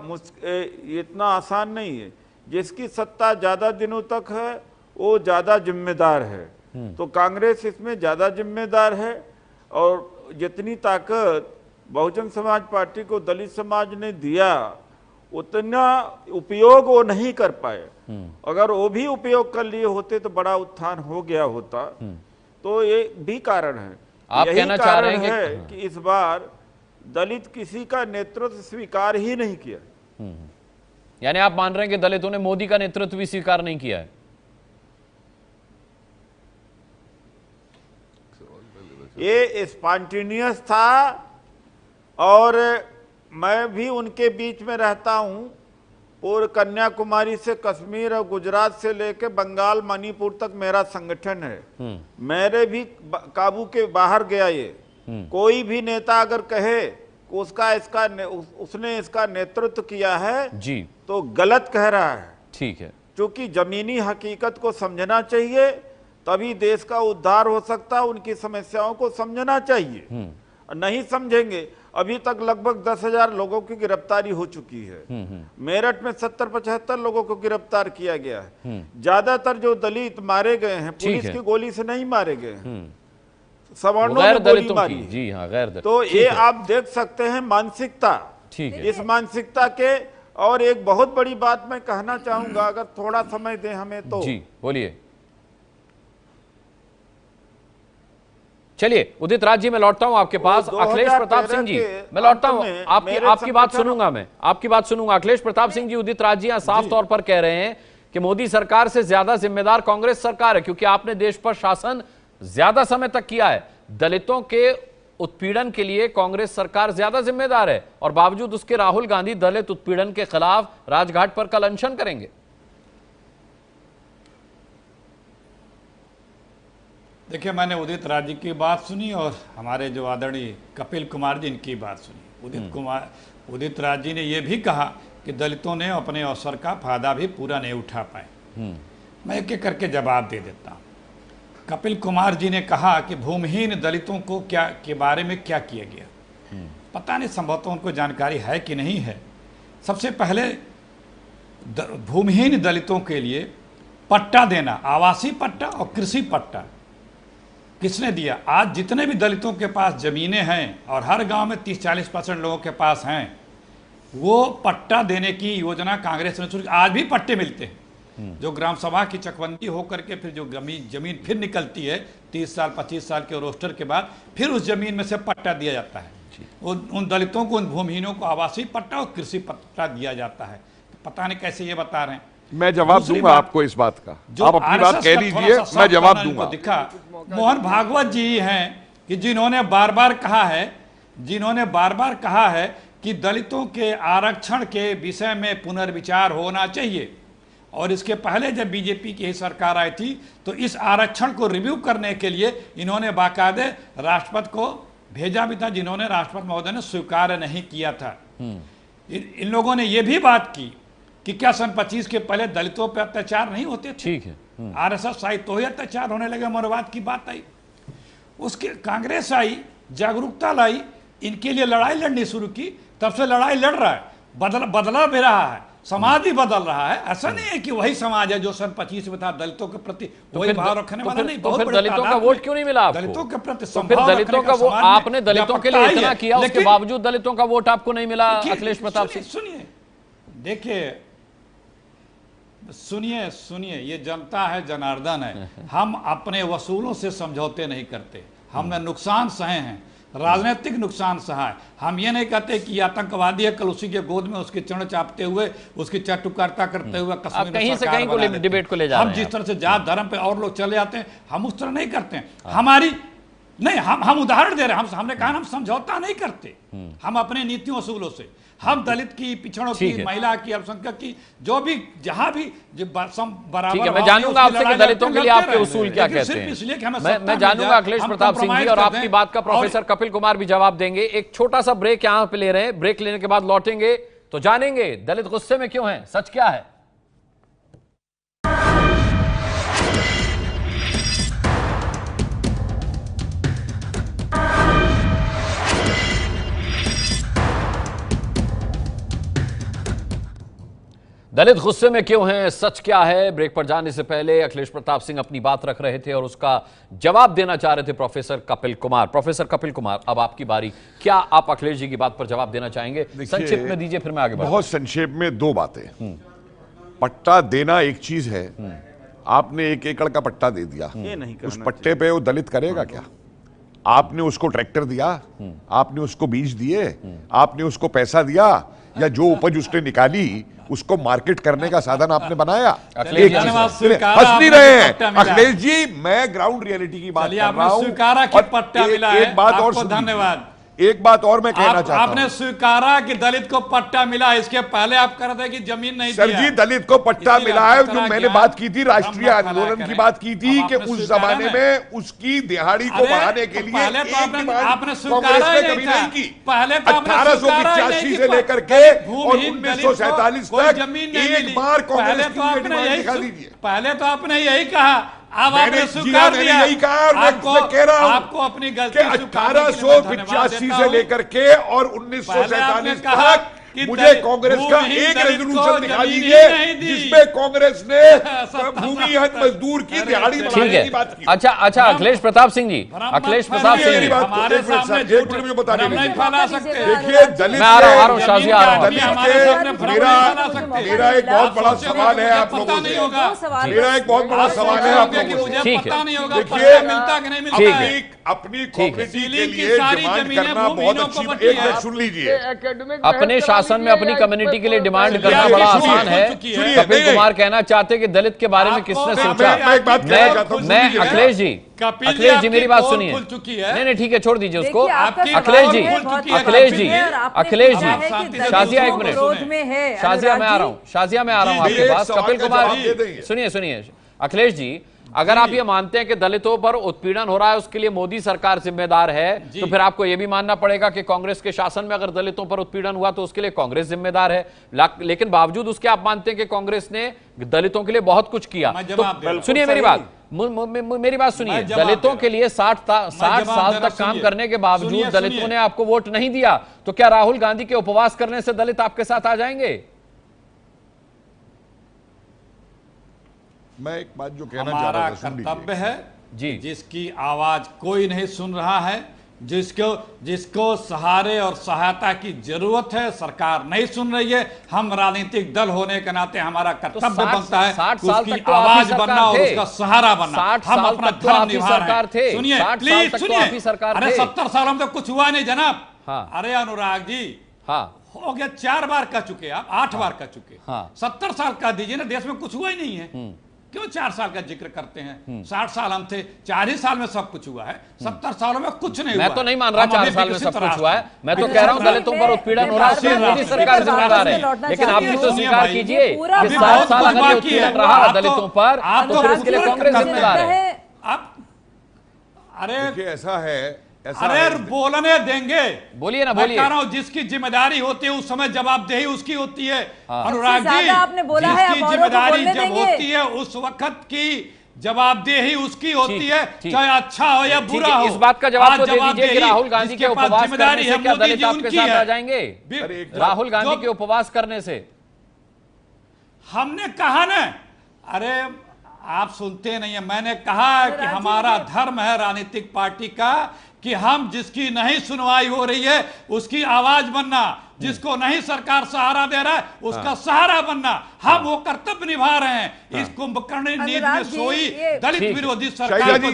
इतना आसान नहीं है। जिसकी सत्ता ज़्यादा दिनों तक है वो ज़्यादा जिम्मेदार है। तो कांग्रेस इसमें ज़्यादा जिम्मेदार है और जितनी ताकत बहुजन समाज पार्टी को दलित समाज ने दिया उतना उपयोग वो नहीं कर पाए। अगर वो भी उपयोग कर लिए होते तो बड़ा उत्थान हो गया होता। तो ये भी कारण है। आप कहना चाह रहे हैं कि इस बार दलित किसी का नेतृत्व स्वीकार ही नहीं किया। यानी आप मान रहे हैं कि दलितों ने मोदी का नेतृत्व भी स्वीकार नहीं किया है? ये स्पॉन्टेनियस था और मैं भी उनके बीच में रहता हूं। पूर्व कन्याकुमारी से कश्मीर और गुजरात से लेकर बंगाल मणिपुर तक मेरा संगठन है। मेरे भी काबू के बाहर गया ये। कोई भी नेता अगर कहे कि उसने इसका नेतृत्व किया है जी, तो गलत कह रहा है। ठीक है, क्योंकि जमीनी हकीकत को समझना चाहिए, तभी देश का उद्धार हो सकता है। उनकी समस्याओं को समझना चाहिए। नहीं समझेंगे। अभी तक लगभग 10,000 लोगों की गिरफ्तारी हो चुकी है। मेरठ में 70-75 लोगों को गिरफ्तार किया गया है। ज्यादातर जो दलित मारे गए हैं पुलिस की गोली से नहीं मारे गए हैं, सवर्णों ने गोली मारी। जी हाँ, गैर दलित। तो ये आप देख सकते हैं मानसिकता। ठीक है, इस मानसिकता के और एक बहुत बड़ी बात मैं कहना चाहूंगा, अगर थोड़ा समय दें हमें तो। जी बोलिए। चलिए उदित राज जी, मैं लौटता हूं आपके पास। अखिलेश प्रताप सिंह जी, मैं लौटता हूं, आपकी बात सुनूंगा। मैं आपकी बात सुनूंगा। अखिलेश प्रताप सिंह जी, उदित राज जी साफ तौर पर कह रहे हैं कि मोदी सरकार से ज्यादा जिम्मेदार कांग्रेस सरकार है, क्योंकि आपने देश पर शासन ज्यादा समय तक किया है। दलितों के उत्पीड़न के लिए कांग्रेस सरकार ज्यादा जिम्मेदार है, और बावजूद उसके राहुल गांधी दलित उत्पीड़न के खिलाफ राजघाट पर कल अनशन करेंगे। देखिए, मैंने उदित राज जी की बात सुनी और हमारे जो आदरणीय कपिल कुमार जी इनकी बात सुनी। उदित राज जी ने यह भी कहा कि दलितों ने अपने अवसर का फायदा भी पूरा नहीं उठा पाए। मैं एक एक करके जवाब दे देता हूँ। कपिल कुमार जी ने कहा कि भूमिहीन दलितों को के बारे में क्या किया गया, पता नहीं, संभवतः उनको जानकारी है कि नहीं है। सबसे पहले भूमिहीन दलितों के लिए पट्टा देना, आवासीय पट्टा और कृषि पट्टा किसने दिया? आज जितने भी दलितों के पास जमीनें हैं और हर गांव में 30-40% लोगों के पास हैं, वो पट्टा देने की योजना कांग्रेस ने शुरू की। आज भी पट्टे मिलते हैं। जो ग्राम सभा की चकबंदी होकर के फिर जो जमीन फिर निकलती है 30 साल 25 साल के रोस्टर के बाद, फिर उस जमीन में से पट्टा दिया जाता है। उन दलितों को, उन भूमिहीनों को आवासीय पट्टा और कृषि पट्टा दिया जाता है। पता नहीं कैसे ये बता रहे हैं। मैं जवाब दूंगा आपको इस बात का। आप अपनी बात कह लीजिए, मैं जवाब दूंगा। दिखा मोहन भागवत जी हैं कि जिन्होंने बार बार कहा है कि दलितों के आरक्षण के विषय में पुनर्विचार होना चाहिए। और इसके पहले जब बीजेपी की सरकार आई थी तो इस आरक्षण को रिव्यू करने के लिए इन्होंने बाकायदे राष्ट्रपति को भेजा भी था जिन्होंने राष्ट्रपति महोदय ने स्वीकार नहीं किया था। इन लोगों ने यह भी बात की कि क्या सन 25 के पहले दलितों पर अत्याचार नहीं होते थे? ठीक है। आरएसएस आई तो ही अत्याचार होने लगे, मनुवाद की बात आई। उसके कांग्रेस आई, जागरूकता लाई, इनके लिए लड़ाई लड़नी शुरू की, तब से लड़ाई लड़ रहा है, बदला भी रहा है, समाज भी बदल रहा है। ऐसा नहीं है कि वही समाज है जो सन 25 में था दलितों के प्रति वही भाव रखने वाला नहीं। तो फिर दलितों का वोट क्यों नहीं मिला आपको? दलितों के प्रति तो फिर दलितों का वो आपने दलितों के लिए इतना किया, उसके बावजूद दलितों का वोट आपको नहीं मिला अखिलेश प्रताप सिंह? सुनिए, देखिए, सुनिए, ये जनता है, जनार्दन है। हम अपने वसूलों से समझौते नहीं करते। हमने नुकसान सहे हैं, राजनीतिक नुकसान सहा है। हम ये नहीं कहते कि आतंकवादी है, कल उसी के गोद में उसके चरण चापते हुए, उसकी चाटुकारिता करते हुए कश्मीर कहीं से कहीं को डिबेट को ले जा रहे हैं। हम जिस तरह से जात धर्म पे और लोग चले जाते हैं, हम उस तरह नहीं करते हैं। हमारी नहीं, हम उदाहरण दे रहे हैं। हमने कहा हम समझौता नहीं करते, हम अपने नीतियों असूलों से, हम दलित की, पिछड़ों की, महिला की, अल्पसंख्यक की, जो भी जहां भी बराबर। मैं जानूंगा आपसे कि दलितों के लिए आपके उसूल क्या कहते हैं। इसलिए कि हमें मैं जानूंगा अखिलेश प्रताप सिंह जी, और आपकी बात का प्रोफेसर कपिल कुमार भी जवाब देंगे। एक छोटा सा ब्रेक यहां पे ले रहे हैं, ब्रेक लेने के बाद लौटेंगे तो जानेंगे दलित गुस्से में क्यों है, सच क्या है। दलित गुस्से में क्यों हैं, सच क्या है। ब्रेक पर जाने से पहले अखिलेश प्रताप सिंह अपनी बात रख रहे थे और उसका जवाब देना चाह रहे थे प्रोफेसर कपिल कुमार। प्रोफेसर कपिल कुमार, अब आपकी बारी। क्या आप अखिलेश जी की बात पर जवाब देना चाहेंगे? संक्षिप्त में दीजिए, फिर मैं आगे बढ़ूंगा। बहुत संक्षेप में दो बातें। पट्टा देना एक चीज है, आपने 1 एकड़ का पट्टा दे दिया, उस पट्टे पे वो दलित करेगा क्या? आपने उसको ट्रैक्टर दिया, आपने उसको बीज दिए, आपने उसको पैसा दिया, या जो उपज उसने निकाली उसको मार्केट करने का साधन आपने बनाया? हंस नहीं रहे हैं अखिलेश जी, मैं ग्राउंड रियलिटी की बात कर रहा हूं। एक बात और, धन्यवाद, एक बात और मैं कहना चाहता हूं। आपने स्वीकारा कि दलित को पट्टा मिला, इसके पहले आप कर रहे थे कि जमीन नहीं सर जी, दलित को पट्टा मिला है। जो मैंने बात की थी, राष्ट्रीय आंदोलन की बात की थी कि उस जमाने में उसकी दिहाड़ी को बढ़ाने के लिए आपने स्वीकारा कभी नहीं की। पहले 1885 से लेकर के और 1947 तक एक बार कांग्रेस की डिमांड दिखा दीजिए। पहले तो आपने यही कहा, अब आपने स्वीकार दिया। यही कहा, आपको अपनी गलती 1885 से लेकर के और 1947 तक मुझे कांग्रेस का एक रेजोल्यूशन दिखा दीजिए जिसमें कांग्रेस ने भूमिहीन मजदूर की दिहाड़ी बढ़ाने की बात की। अच्छा, अखिलेश प्रताप सिंह जी, अखिलेश प्रताप सिंह जी, हमारे सामने एक मिनट में बताने नहीं फैला सकते। देखिए, दलित मैं आ रहा हूं शाजी, आ रहा हूं। मेरा एक बहुत बड़ा सवाल है आप लोगों से, मेरा एक बहुत बड़ा सवाल है आप लोगों से। देखिए, अपनी कम्युनिटी के लिए डिमांड करना बहुत अच्छी, एक मिनट सुन लीजिए। अपने शासन में अपनी कम्युनिटी के लिए डिमांड करना बड़ा आसान है। कपिल कुमार कहना चाहते कि दलित के बारे में किसने सोचा। मैं अखिलेश जी मेरी बात सुनिए। नहीं, ठीक है, छोड़ दीजिए उसको। अखिलेश जी, शाजिया एक मिनट, शाजिया मैं आ रहा हूँ आपके पास। कपिल कुमार सुनिए, अखिलेश जी, अगर आप ये मानते हैं कि दलितों पर उत्पीड़न हो रहा है उसके लिए मोदी सरकार जिम्मेदार है, तो फिर आपको यह भी मानना पड़ेगा कि कांग्रेस के शासन में अगर दलितों पर उत्पीड़न हुआ तो उसके लिए कांग्रेस जिम्मेदार है। लेकिन बावजूद उसके आप मानते हैं कि कांग्रेस ने दलितों के लिए बहुत कुछ किया। तो सुनिए मेरी बात सुनिए। दलितों के लिए 60 साल तक काम करने के बावजूद दलितों ने आपको वोट नहीं दिया, तो क्या राहुल गांधी के उपवास करने से दलित आपके साथ आ जाएंगे? मैं एक बात जो कहना चाह रहा था, कर्तव्य है जी, जिसकी आवाज कोई नहीं सुन रहा है, जिसको सहारे और सहायता की जरूरत है, सरकार नहीं सुन रही है। हम राजनीतिक दल होने के नाते हमारा कर्तव्य बनता है उसकी आवाज बनना और उसका सहारा बनना। हम अपना धर्म निभा रहे हैं। सुनिए प्लीज, सुनिए। अरे 70 सालों में तो कुछ हुआ नहीं जनाब। अरे अनुराग जी, हो गया 4 बार कह चुके, आप 8 बार कह चुके। 70 साल कह दीजिए ना, देश में कुछ हुआ ही नहीं है। क्यों 4 साल का जिक्र करते हैं? 60 साल हम थे, 4 ही साल में सब कुछ हुआ है। 70 सालों में कुछ नहीं हुआ। मैं तो नहीं मान रहा 4 साल में सब कुछ हुआ है। मैं तो कह रहा हूं दलितों पर उत्पीड़न हो रहा है, मोदी सरकार जिम्मेदार है। लेकिन आप भी तो स्वीकार कीजिए कि 60 साल अगर उत्पीड़न रहा दलितों पर, तो फिर इसके लिए कांग्रेस जिम्मेदार है। अरे ऐसा है अरे बोलने देंगे, बोलिए ना, मैं बोलिए। कह रहा हूं जिसकी जिम्मेदारी होती है उस समय जवाबदेही उसकी होती है। अनुराग सबसे जी, ज्यादा आपने बोला है, जिसकी अब औरों को जिम्मेदारी बोलने जब देंगे। होती है उस वक्त की जवाबदेही उसकी होती ठीक, है, ठीक। चाहे अच्छा हो या ठीक बुरा है, हो। इस बात का जवाब आज तो दे दीजिए कि जवाबदेही राहुल गांधी के जिसके पास उपवास करने जिम्मेदारी से है, क्या मोदी दलित जी आपके उनकी साथ है। आ जाएंगे? राहुल गांधी के उपवास करने से हमने कहा ना, अरे आप सुनते नहीं है, मैंने कहा है कि हमारा धर्म है राजनीतिक पार्टी का कि हम जिसकी नहीं सुनवाई हो रही है उसकी आवाज बनना, जिसको नहीं सरकार सहारा दे रहा है उसका सहारा बनना, हम वो कर्तव्य निभा रहे हैं। इस कुंभकर्ण नींद में सोई दलित विरोधी सरकार को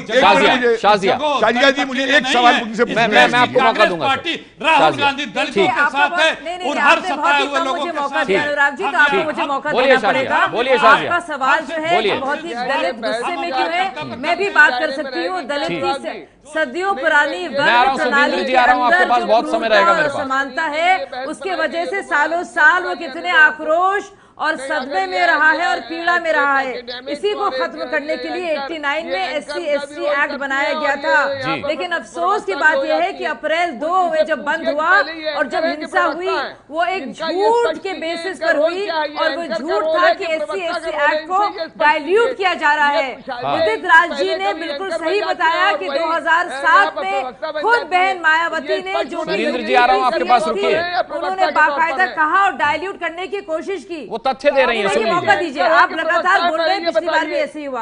शाजिया जी, मुझे एक सवाल उनसे पूछना है। मैं आपको मौका दूंगा। पार्टी राहुल गांधी दलितों के साथ है और हर सताए हुए लोगों के साथ है। अनुराग जी, तो आपको मुझे मौका बोलिए देना शाजिया, पड़ेगा। बोलिए शाजिया। आपका सवाल जो है बोलिए। बहुत ही दलित गुस्से में क्यों है, मैं भी बात कर सकती हूँ। दलित की सदियों पुरानी वर्ग प्रणाली के अंदर जो क्रूरता और असमानता है उसके वजह से सालों साल वो कितने आक्रोश और सदमे में रहा है और पीड़ा में रहा है। इसी को खत्म करने के लिए 89 में SC/ST एक्ट बनाया गया था। लेकिन अफसोस की बात यह है कि अप्रैल 2 में जब बंद हुआ और जब हिंसा हुई वो एक झूठ के बेसिस पर हुई, और वो झूठ था कि SC/ST एक्ट को डाइल्यूट किया जा रहा है। उदित राज जी ने बिल्कुल सही बताया कि 2007 में खुद बहन मायावती ने जो सुरेंद्र जी, आ रहा हूं आपके पास, रुकिए। उन्होंने बाकायदा कहा और डाइल्यूट करने की कोशिश की। तथ्य दे रही हैं, सुन लीजिए। मौका दीजिए, आप लगातार बोल रहे हैं, पिछली बार भी ऐसे ही हुआ।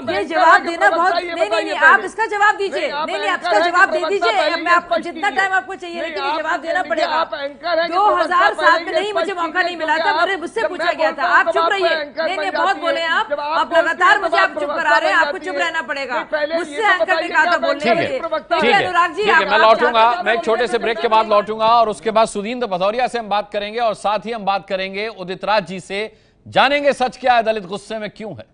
ये जवाब देना बहुत नहीं, आप इसका जवाब दीजिए। नहीं, आप इसका जवाब दे दीजिए। मैं आपको जितना टाइम आपको चाहिए, लेकिन ये जवाब देना पड़ेगा। 2007 में नहीं, मुझे मौका नहीं मिला था, मुझसे पूछा गया था। आप चुप रहिए। नहीं, बहुत बोले आप लगातार मुझे आप चुप करा रहे हैं, आपको चुप रहना पड़ेगा। मुझसे एंकर ने कहा था बोलने के लिए। ठीक है अनुराग जी, मैं लौटूंगा, मैं एक छोटे से ब्रेक के बाद लौटूंगा और उसके बाद सुदींद्र भदौरिया से हम बात करेंगे और साथ ही हम बात करेंगे उदित राज जी से, जानेंगे सच क्या है, दलित गुस्से में क्यों है।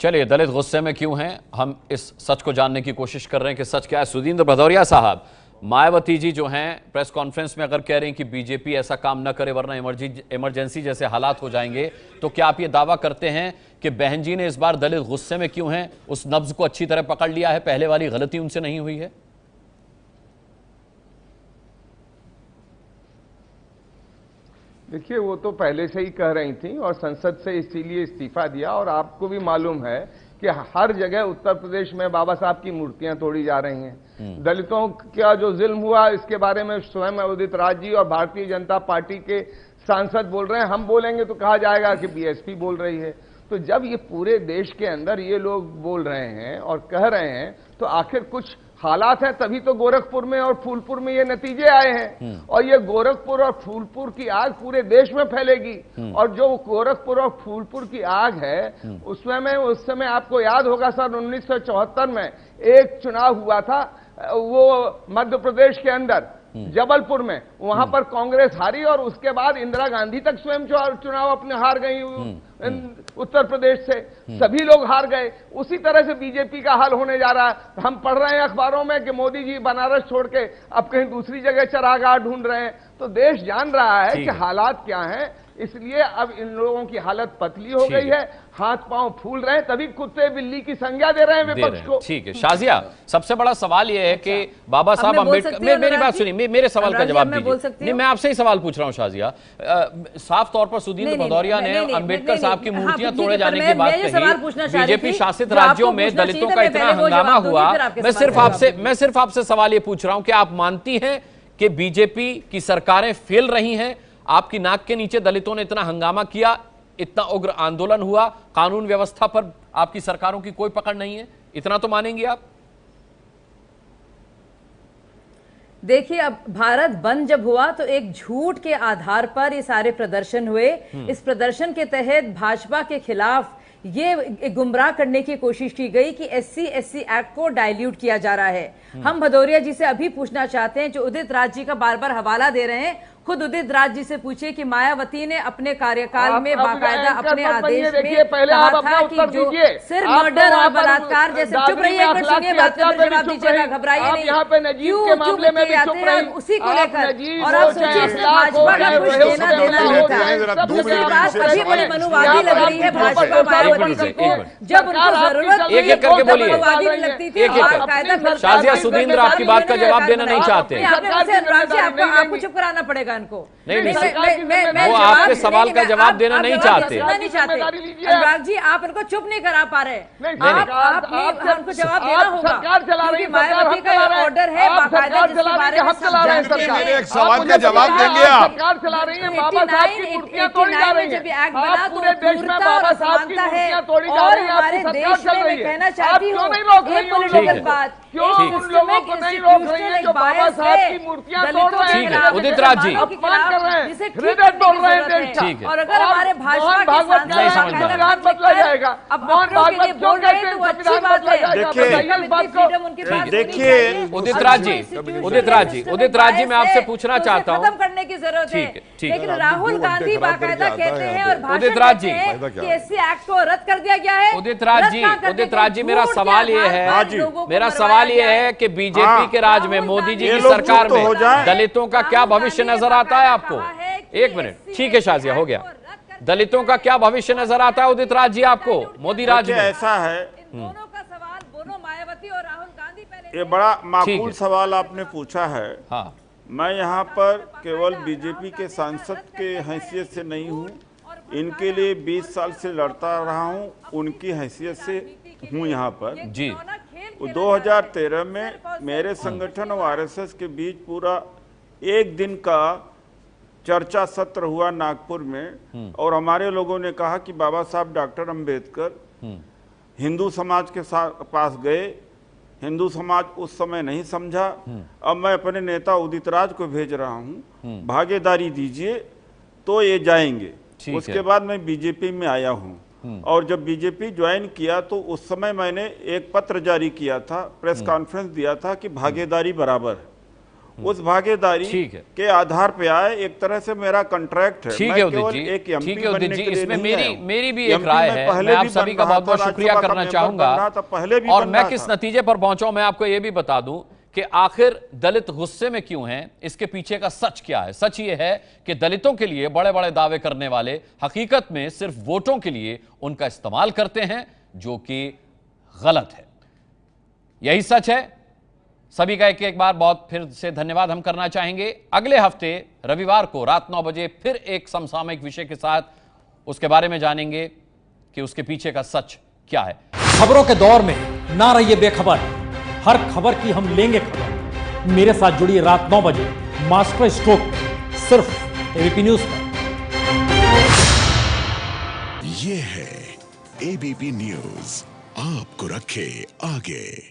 चलिए, दलित गुस्से में क्यों हैं, हम इस सच को जानने की कोशिश कर रहे हैं कि सच क्या है। सुदींद्र भदौरिया साहब, मायावती जी जो हैं प्रेस कॉन्फ्रेंस में अगर कह रहे हैं कि बीजेपी ऐसा काम न करे वरना इमरजेंसी जैसे हालात हो जाएंगे, तो क्या आप ये दावा करते हैं कि बहन जी ने इस बार दलित गुस्से में क्यों हैं उस नब्ज को अच्छी तरह पकड़ लिया है, पहले वाली गलती उनसे नहीं हुई है? देखिए, वो तो पहले से ही कह रही थी और संसद से इसीलिए इस्तीफा दिया। और आपको भी मालूम है कि हर जगह उत्तर प्रदेश में बाबा साहब की मूर्तियां तोड़ी जा रही हैं। दलितों का जो जुल्म हुआ इसके बारे में स्वयं उदित राज जी और भारतीय जनता पार्टी के सांसद बोल रहे हैं। हम बोलेंगे तो कहा जाएगा कि बीएसपी बोल रही है। तो जब ये पूरे देश के अंदर ये लोग बोल रहे हैं और कह रहे हैं, तो आखिर कुछ हालात हैं, तभी तो गोरखपुर में और फूलपुर में ये नतीजे आए हैं। और ये गोरखपुर और फूलपुर की आग पूरे देश में फैलेगी। और जो गोरखपुर और फूलपुर की आग है उसमें उस समय आपको याद होगा सन 1974 में एक चुनाव हुआ था, वो मध्य प्रदेश के अंदर जबलपुर में, वहां पर कांग्रेस हारी और उसके बाद इंदिरा गांधी तक स्वयं चुनाव अपने हार गई उत्तर प्रदेश से, सभी लोग हार गए। उसी तरह से बीजेपी का हाल होने जा रहा है। हम पढ़ रहे हैं अखबारों में कि मोदी जी बनारस छोड़ के अब कहीं दूसरी जगह चरागाह ढूंढ रहे हैं। तो देश जान रहा है कि हालात क्या हैं, इसलिए अब इन लोगों की हालत पतली हो गई है, हाथ पांव फूल रहे हैं, तभी कुत्ते बिल्ली की संज्ञा दे रहे हैं विपक्ष को। ठीक है शाजिया, सबसे बड़ा सवाल यह है कि बाबा साहब अम्बेडकर, मेरी बात सुनिए, मेरे सवाल का जवाब दीजिए। नहीं, मैं आपसे ही सवाल पूछ रहा हूं शाजिया। साफ तौर पर सुदींद्र भदौरिया ने अम्बेडकर साहब की मूर्तियां तोड़े जाने की बात कही। बीजेपी शासित राज्यों में दलितों का इतना हंगामा हुआ। मैं सिर्फ आपसे सवाल ये पूछ रहा हूं कि आप मानती हैं कि बीजेपी की सरकारें फेल रही हैं? आपकी नाक के नीचे दलितों ने इतना हंगामा किया, इतना उग्र आंदोलन हुआ, कानून व्यवस्था पर आपकी सरकारों की कोई पकड़ नहीं है, इतना तो मानेंगे आप? देखिए, अब भारत बंद जब हुआ तो एक झूठ के आधार पर ये सारे प्रदर्शन हुए। इस प्रदर्शन के तहत भाजपा के खिलाफ ये गुमराह करने की कोशिश की गई कि SC/ST एक्ट को डाइल्यूट किया जा रहा है। हम भदौरिया जी से अभी पूछना चाहते हैं, जो उदित राज जी का बार बार हवाला दे रहे हैं, खुद उदित राज जी से पूछिए कि मायावती ने अपने कार्यकाल में बाकायदा अपने आदेश देखिए, में पहले कहा आप अपना था कि उत्तर जो दीजिए। सिर्फ आप तो मर्डर वहाँ और पर बलात्कार जैसे चुप दादरी रहिए, में एक मिनट अखलाक सुनिए, की बात हत्या करते पे भी जवाब चुप दीजिएगा, रही। घबराइए आप नहीं। यहाँ पे नजीब क्यों के चुप मामले में भी किए चुप जाते हैं रही। उसी को आप लेकर, नजीब और हो, आप सोचिए चाहे इसमें अखलाक हो, भाजपा का चाहे कुछ वही लेना हो, देना चाहे नहीं हो, था। चाहे सब ये जगह बात आप अभी बड़ी करें। मनुवादी यहाँ लग पर रही है आप भाजपा सरकार मायावती सरकार को, सरकार जब उनको आपकी जरूरत सरकार थी एक-एक करके तो बोलिए। मनुवादी नहीं लगती थी, एक-एक और करके। कायदा मिलकर शाजिया अपनी सुदींद्र आपकी जिम्मेदारी बात का लेने जवाब की देना नहीं सरकार चाहते। नहीं, आपने मुझसे अनुराग जी आपको चुप कराना पड़ेगा इनको। नहीं, नहीं, मैं वो जवाब- आपके सवाल का नहीं, जवाब आप- देना आप नहीं जवाब चाहते। सुनना नहीं चाहते। जिम्मेदारी लीजिए। अनुराग जी आप इनको चुप नहीं करा पा रहे। हमको जवाब देना होगा, सरकार चला रही क्योंकि है, मायावती का सरकार ऑर्डर है आप बाकायदा सरकार जिसके चला रही बारे है, में हम सब चला रहे हैं जानते सरकार। मेरे हैं। एक सवाल आप का मुझे जवाब बताइए, देंगे आप? सरकार चला रही है, बाबा साहब की मूर्तियां तोड़ी जा रही जब ये हैं। एक्ट बना आप तो पूरे देश में क्रूरता और बाबा साहब की असमानता है। मूर्तियां तोड़ी जा और रही है, हमारे आपकी देश सरकार चल में रही मैं है। कहना आप चाहती क्यों हूँ नहीं रोक रही एक हो पॉलिटिकल लोगों को? बात, क्यों एक उन लोगों को नहीं रोक रही है जो बाबा साहब की मूर्तियां तोड़ रहे ठीक है, हैं? उदित राज जी। अपमान कर रहे हैं, जिसे ठीक हृदय करने तोड़ की रहे हैं जरूरत देश है। का। ठीक है। और अगर हमारे भाजपा मोहन के भागवत सांसद कह रहे हैं समझ में आ संविधान बदला जाएगा। अब मोहन अपनों के लिए भागवत बोल क्यों रहे हैं कहते तो हैं अच्छी संविधान बात बदला है। जाएगा? देखिए, बताइए इस बात को। देखिए, उदित राज जी, उदित राज जी, उदित राज जी, मैं आपसे पूछना चाहता हूं। खत्म करने की जरूरत है, ठीक है, ठीक है। लेकिन राहुल गांधी बाकायदा कहते हैं और भाषण उदित राज जी, करते हैं कि एससी एक्ट को रद्द कर दिया गया है। उदित राज जी, उदित राज जी, मेरा सवाल ये है, मेरा सवाल ये है कि बीजेपी के राज में मोदी जी की सरकार में दलितों का क्या भविष्य नजर आता है आपको? एक मिनट, ठीक है शाजिया, हो गया। दलितों का क्या भविष्य नजर आता है उदित राज जी आपको मोदी राज में? ऐसा है, दोनों का सवाल दोनों मायावती और राहुल गांधी पहले ये बड़ा ठीक माकूल है। सवाल आपने पूछा है। हाँ, मैं यहाँ पर केवल बीजेपी के सांसद के हैसियत से नहीं हूँ, इनके लिए 20 साल से लड़ता रहा हूँ, उनकी हैसियत से हूँ यहाँ पर। जी। 2013 में मेरे संगठन और आरएसएस के बीच पूरा एक दिन का चर्चा सत्र हुआ नागपुर में, और हमारे लोगों ने कहा कि बाबा साहब डॉक्टर अंबेडकर हिंदू समाज के पास गए, हिंदू समाज उस समय नहीं समझा। अब मैं अपने नेता उदित राज को भेज रहा हूं, भागीदारी दीजिए तो ये जाएंगे। उसके बाद मैं बीजेपी में आया हूं, और जब बीजेपी ज्वाइन किया तो उस समय मैंने एक पत्र जारी किया था, प्रेस कॉन्फ्रेंस दिया था कि भागीदारी बराबर है। उस भागीदारी के आधार पे आए, एक तरह से मेरा कॉन्ट्रैक्ट है। ठीक है उदित जी, ठीक है उदित जी, इसमें मेरी भी एक राय है। मैं आप सभी का बहुत बहुत शुक्रिया करना चाहूंगा। और मैं किस नतीजे पर पहुंचा मैं आपको यह भी बता दूं कि आखिर दलित गुस्से में क्यों हैं, इसके पीछे का सच क्या है। सच ये है कि दलितों के लिए बड़े बड़े दावे करने वाले हकीकत में सिर्फ वोटों के लिए उनका इस्तेमाल करते हैं, जो कि गलत है। यही सच है। सभी का एक बार बहुत फिर से धन्यवाद हम करना चाहेंगे। अगले हफ्ते रविवार को रात 9 बजे फिर एक समसामयिक विषय के साथ उसके बारे में जानेंगे कि उसके पीछे का सच क्या है। खबरों के दौर में ना रहिए बेखबर, हर खबर की हम लेंगे खबर। मेरे साथ जुड़िए रात 9 बजे मास्टर स्ट्रोक सिर्फ एबीपी न्यूज पर। ये है एबीपी न्यूज, आपको रखे आगे।